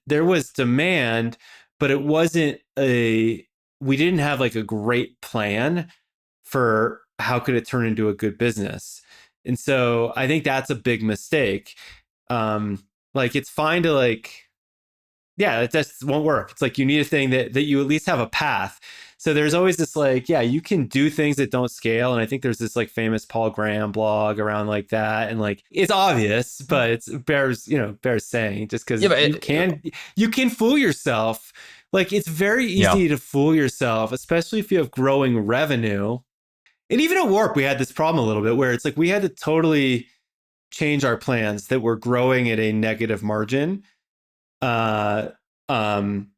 there was demand, but it wasn't we didn't have like a great plan for how could it turn into a good business. And so I think that's a big mistake. Like it's fine to like, yeah, it just won't work. It's like you need a thing that you at least have a path. So there's always this like, yeah, you can do things that don't scale. And I think there's this like famous Paul Graham blog around like that. And like it's obvious, but it's bears saying just
Yeah,
because
but
you can fool yourself. Like it's very
yeah,
easy to fool yourself, especially if you have growing revenue. And even at Warp, we had this problem a little bit where it's like we had to totally change our plans that were growing at a negative margin. Uh, um,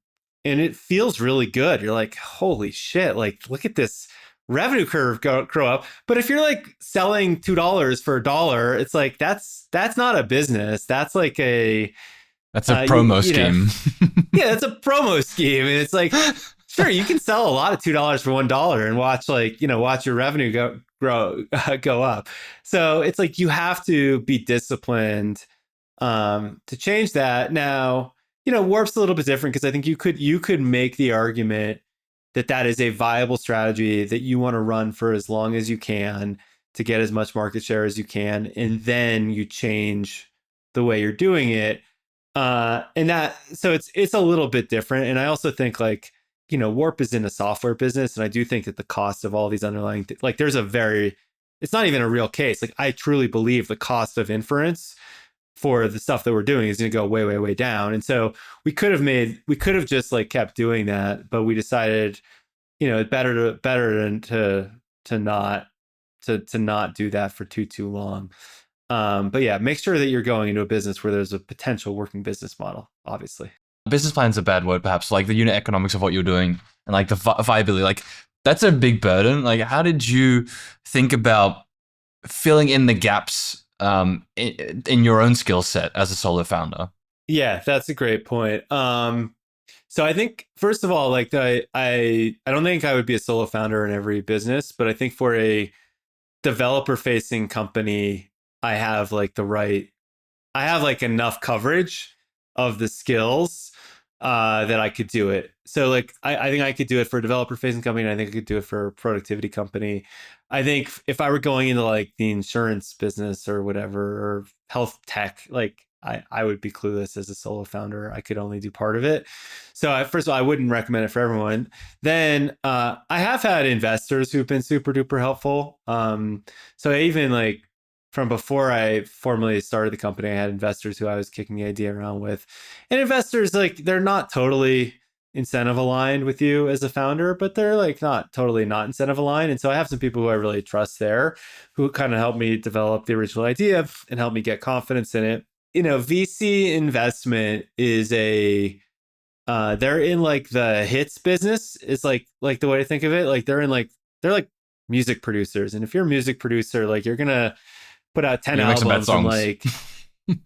and it feels really good. You're like, holy shit! Like, look at this revenue curve grow up. But if you're like selling $2 for $1, it's like that's not a business. That's like a
that's a promo
you know,
scheme.
yeah, that's a promo scheme. And it's like, sure, you can sell a lot of $2 for $1 and watch watch your revenue go up. So it's like you have to be disciplined to change that. Now, Warp's a little bit different because I think you could make the argument that that is a viable strategy that you want to run for as long as you can to get as much market share as you can, and then you change the way you're doing it. And that so it's a little bit different. And I also think like Warp is in a software business, and I do think that the cost of all these underlying like there's a very it's not even a real case. Like I truly believe the cost of inference for the stuff that we're doing is going to go way, way, way down. And so we could have just like kept doing that, but we decided, it's better than to not to not do that for too long. But yeah, make sure that you're going into a business where there's a potential working business model, obviously.
Business plan's a bad word, perhaps. Like the unit economics of what you're doing and like the viability, like that's a big burden. Like, how did you think about filling in the gaps in your own skill set as a solo founder?
Yeah, that's a great point. So I think first of all, like I don't think I would be a solo founder in every business, but I think for a developer facing company, I have like I have like enough coverage of the skills that I could do it. So like I think I could do it for a developer facing company, and I think I could do it for a productivity company. I think if I were going into like the insurance business or whatever, or health tech, like I would be clueless as a solo founder. I could only do part of it. So first of all, I wouldn't recommend it for everyone. Then I have had investors who've been super duper helpful. So I even like from before I formally started the company, I had investors who I was kicking the idea around with. And investors, like, they're not totally incentive aligned with you as a founder, but they're like not totally not incentive aligned. And so I have some people who I really trust there who kind of helped me develop the original idea and help me get confidence in it. VC investment is they're in like the hits business is like the way to think of it. Like they're like music producers. And if you're a music producer, like you're gonna put out 10
You make some bad
albums and
songs.
like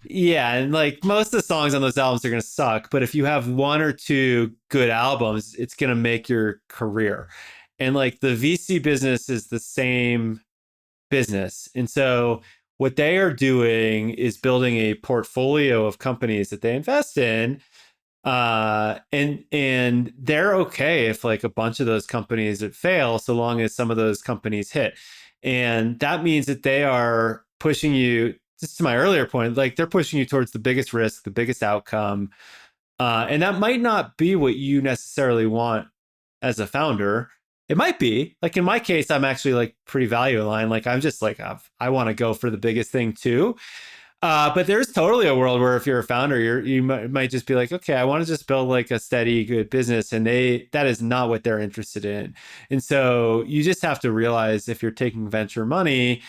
yeah, and like most of the songs on those albums are going to suck, but if you have one or two good albums, it's going to make your career. And like the VC business is the same business. And so what they are doing is building a portfolio of companies that they invest in. And they're okay if like a bunch of those companies that fail, so long as some of those companies hit. And that means that they are pushing you, just to my earlier point, like they're pushing you towards the biggest risk, the biggest outcome. And that might not be what you necessarily want as a founder. It might be. Like in my case, I'm actually like pretty value aligned. Like I'm just like, I want to go for the biggest thing too. But there's totally a world where if you're a founder, you might just be like, okay, I want to just build like a steady, good business, and that is not what they're interested in. And so you just have to realize if you're taking venture money,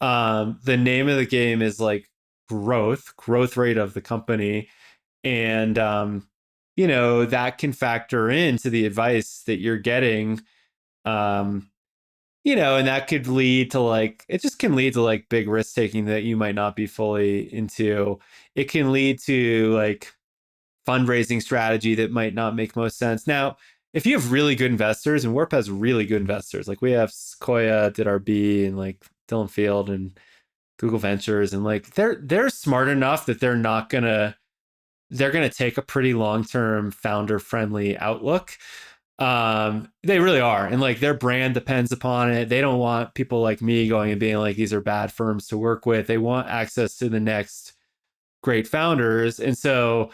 the name of the game is like growth rate of the company, and that can factor into the advice that you're getting. And that could lead to like, it just can lead to like big risk taking that you might not be fully into. It can lead to like fundraising strategy that might not make most sense. Now, if you have really good investors, and Warp has really good investors, like we have Sequoia, did our B, and like Dylan Field and Google Ventures, and like they're smart enough that they're gonna take a pretty long-term founder friendly outlook. They really are. And like their brand depends upon it. They don't want people like me going and being like, these are bad firms to work with. They want access to the next great founders. And so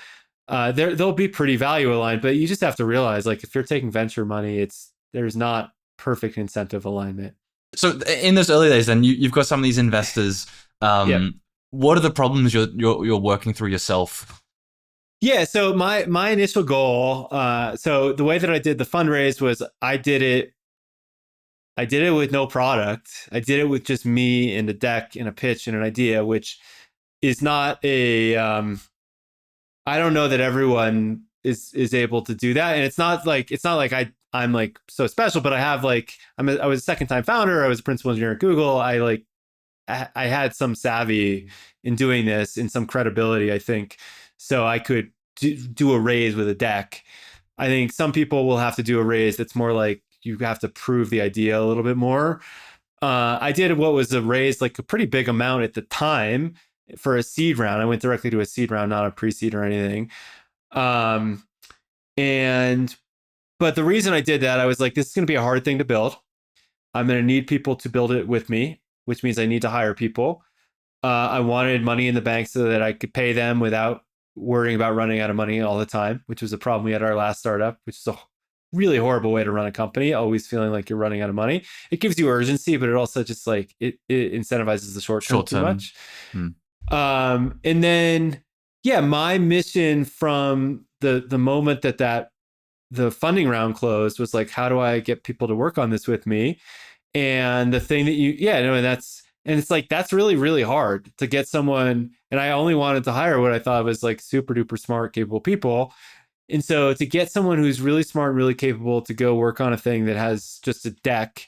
they'll be pretty value aligned, but you just have to realize, like, if you're taking venture money, there's not perfect incentive alignment.
So in those early days, then you've got some of these investors.
Yeah.
What are the problems you're working through yourself?
Yeah. So my initial goal, so the way that I did the fundraise was I did it with no product. I did it with just me and a deck and a pitch and an idea, which is not a I don't know that everyone is able to do that. And it's not like I'm like so special, but I have like I was a second time founder. I was a principal engineer at Google. I had some savvy in doing this and some credibility, I think. So I could do a raise with a deck. I think some people will have to do a raise that's more like you have to prove the idea a little bit more. I did what was a raise, like a pretty big amount at the time for a seed round. I went directly to a seed round, not a pre-seed or anything. Um, and but the reason I did that, I was like, this is going to be a hard thing to build. I'm going to need people to build it with me, which means I need to hire people. I wanted money in the bank so that I could pay them without worrying about running out of money all the time, which was a problem we had at our last startup, which is a really horrible way to run a company, always feeling like you're running out of money. It gives you urgency, but it also just like it incentivizes the short term too much.
Hmm.
And then yeah, my mission from the moment that the funding round closed was like, how do I get people to work on this with me? And the thing that and it's like that's really really hard to get someone. And I only wanted to hire what I thought was like super duper smart, capable people. And so to get someone who's really smart, really capable to go work on a thing that has just a deck,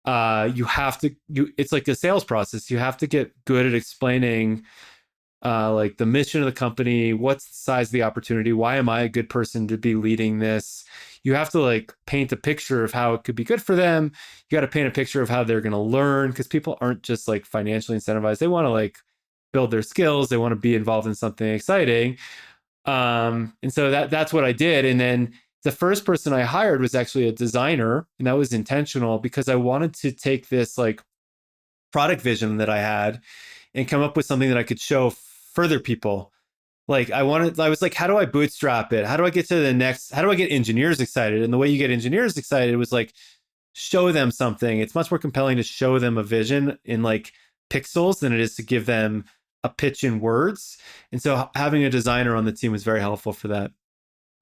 it's like a sales process. You have to get good at explaining like the mission of the company, what's the size of the opportunity, why am I a good person to be leading this? You have to like paint a picture of how it could be good for them. You got to paint a picture of how they're going to learn, because people aren't just like financially incentivized. They want to like build their skills. They want to be involved in something exciting. And so that's what I did. And then the first person I hired was actually a designer, and that was intentional because I wanted to take this like product vision that I had and come up with something that I could show further people. Like I was like, how do I bootstrap it? How do I get to the next? How do I get engineers excited? And the way you get engineers excited was like, show them something. It's much more compelling to show them a vision in like pixels than it is to give them a pitch in words. And so having a designer on the team was very helpful for that.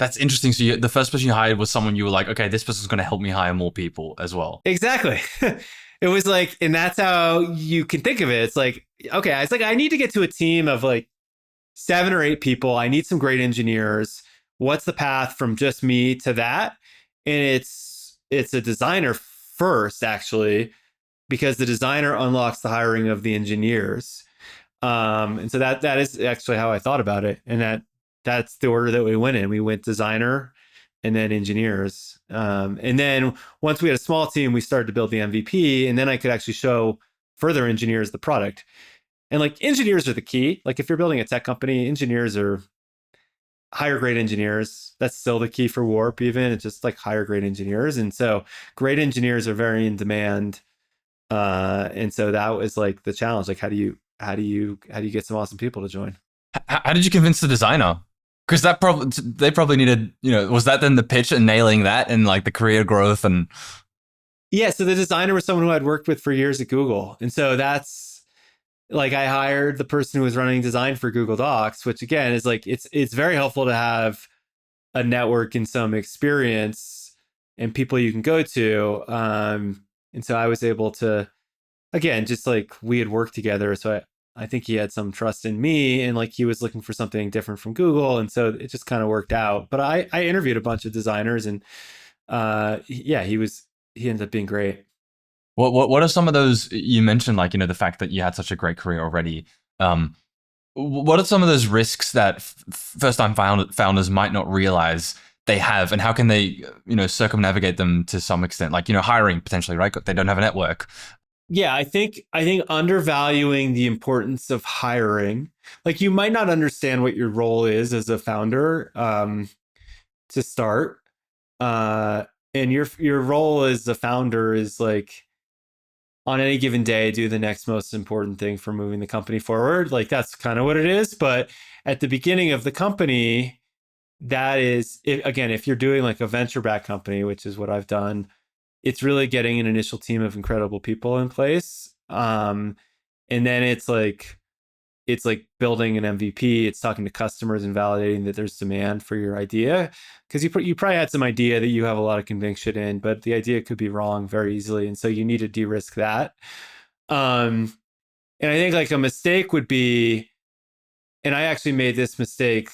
That's interesting. So the first person you hired was someone you were like, okay, this person's going to help me hire more people as well.
Exactly. It was like, and that's how you can think of it. It's like, okay, it's like I need to get to a team of like 7 or 8 people. I need some great engineers. What's the path from just me to that? And it's a designer first, actually, because the designer unlocks the hiring of the engineers. And so that is actually how I thought about it. And that's the order that we went in. We went designer and then engineers. And then once we had a small team, we started to build the MVP, and then I could actually show further engineers the product. And like engineers are the key. Like if you're building a tech company, engineers are higher grade engineers. That's still the key for Warp, even. It's just like higher grade engineers. And so great engineers are very in demand. And so that was like the challenge. Like how do you get some awesome people to join?
How did you convince the designer? Because they probably needed, was that then the pitch and nailing that and like the career growth and.
Yeah. So the designer was someone who I'd worked with for years at Google. And so that's, like I hired the person who was running design for Google Docs, which again is like it's very helpful to have a network and some experience and people you can go to. And so I was able to, again, just like we had worked together, so I think he had some trust in me, and like he was looking for something different from Google, and so it just kind of worked out. But I interviewed a bunch of designers, and yeah, he ended up being great.
What are some of those you mentioned, like, the fact that you had such a great career already? What are some of those risks that first-time founders might not realize they have, and how can they, circumnavigate them to some extent? Like, hiring potentially, right? They don't have a network.
Yeah, I think undervaluing the importance of hiring. Like you might not understand what your role is as a founder to start. And your role as a founder is like on any given day do the next most important thing for moving the company forward. Like that's kind of what it is. But at the beginning of the company, that is, again, if you're doing like a venture back company, which is what I've done, it's really getting an initial team of incredible people in place. And then it's like building an MVP. It's talking to customers and validating that there's demand for your idea, because you probably had some idea that you have a lot of conviction in, but the idea could be wrong very easily, and so you need to de-risk that. And I think like a mistake would be, and I actually made this mistake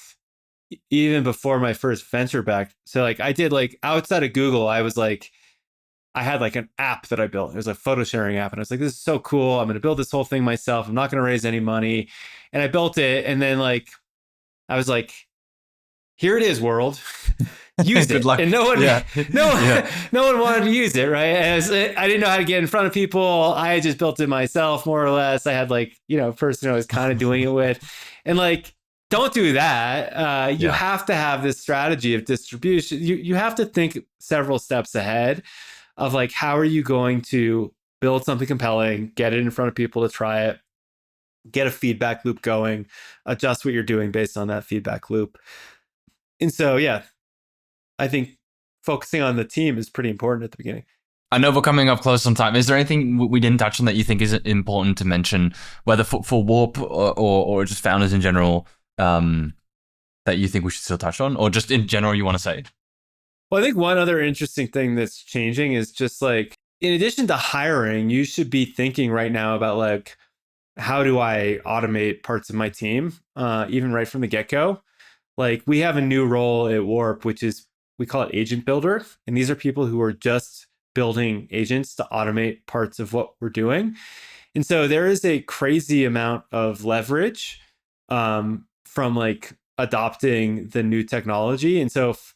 even before my first venture back. So like I did like outside of Google, I had like an app that I built. It was a photo sharing app. And I was like, this is so cool. I'm going to build this whole thing myself. I'm not going to raise any money. And I built it. And then like, I was like, here it is, world. Use
Good
it.
luck.
And no one
Yeah.
wanted to use it, right? I didn't know how to get in front of people. I had just built it myself, more or less. I had like, a person I was kind of doing it with. And like, don't do that. You have to have this strategy of distribution. You have to think several steps ahead of like, how are you going to build something compelling, get it in front of people to try it, get a feedback loop going, adjust what you're doing based on that feedback loop. And so, yeah, I think focusing on the team is pretty important at the beginning.
I know we're coming up close on time. Is there anything we didn't touch on that you think is important to mention, whether for Warp or just founders in general, that you think we should still touch on, or just in general you want to say?
Well, I think one other interesting thing that's changing is just like, in addition to hiring, you should be thinking right now about like, how do I automate parts of my team, even right from the get-go? Like we have a new role at Warp, which is, we call it agent builder. And these are people who are just building agents to automate parts of what we're doing. And so there is a crazy amount of leverage from like adopting the new technology. And so if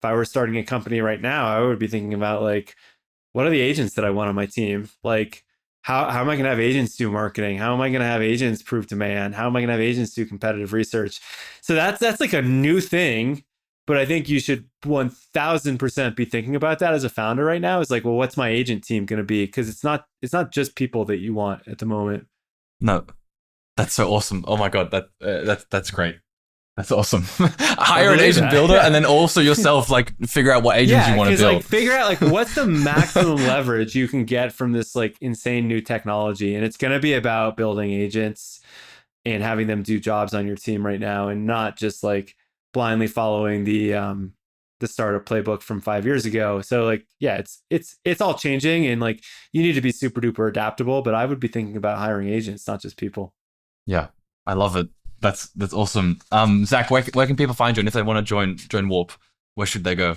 I were starting a company right now, I would be thinking about like, what are the agents that I want on my team? Like, how am I going to have agents do marketing? How am I going to have agents prove demand? How am I going to have agents do competitive research? So that's like a new thing, but I think you should 1000% be thinking about that as a founder right now. Is like, well, what's my agent team going to be? Because it's not just people that you want at the moment.
No, that's so awesome. Oh my God, that's great. That's awesome. Hire an agent builder, and then also yourself, like figure out what agents you want to build.
Like figure out like what's the maximum leverage you can get from this like insane new technology, and it's going to be about building agents and having them do jobs on your team right now, and not just like blindly following the startup playbook from 5 years ago. So like, yeah, it's all changing, and like you need to be super duper adaptable. But I would be thinking about hiring agents, not just people.
Yeah, I love it. That's awesome. Zach, where can people find you? And if they want to join Warp, where should they go?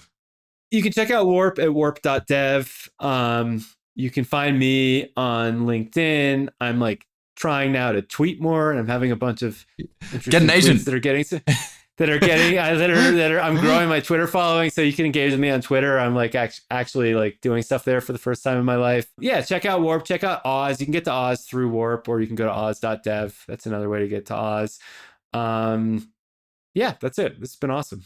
You can check out Warp at warp.dev. You can find me on LinkedIn. I'm like trying now to tweet more, and I'm having a bunch of
Get an agent
I'm growing my Twitter following, so you can engage with me on Twitter. I'm like actually like doing stuff there for the first time in my life. Yeah, check out Warp, check out Oz. You can get to Oz through Warp, or you can go to oz.dev. That's another way to get to Oz. Yeah, that's it. This has been awesome.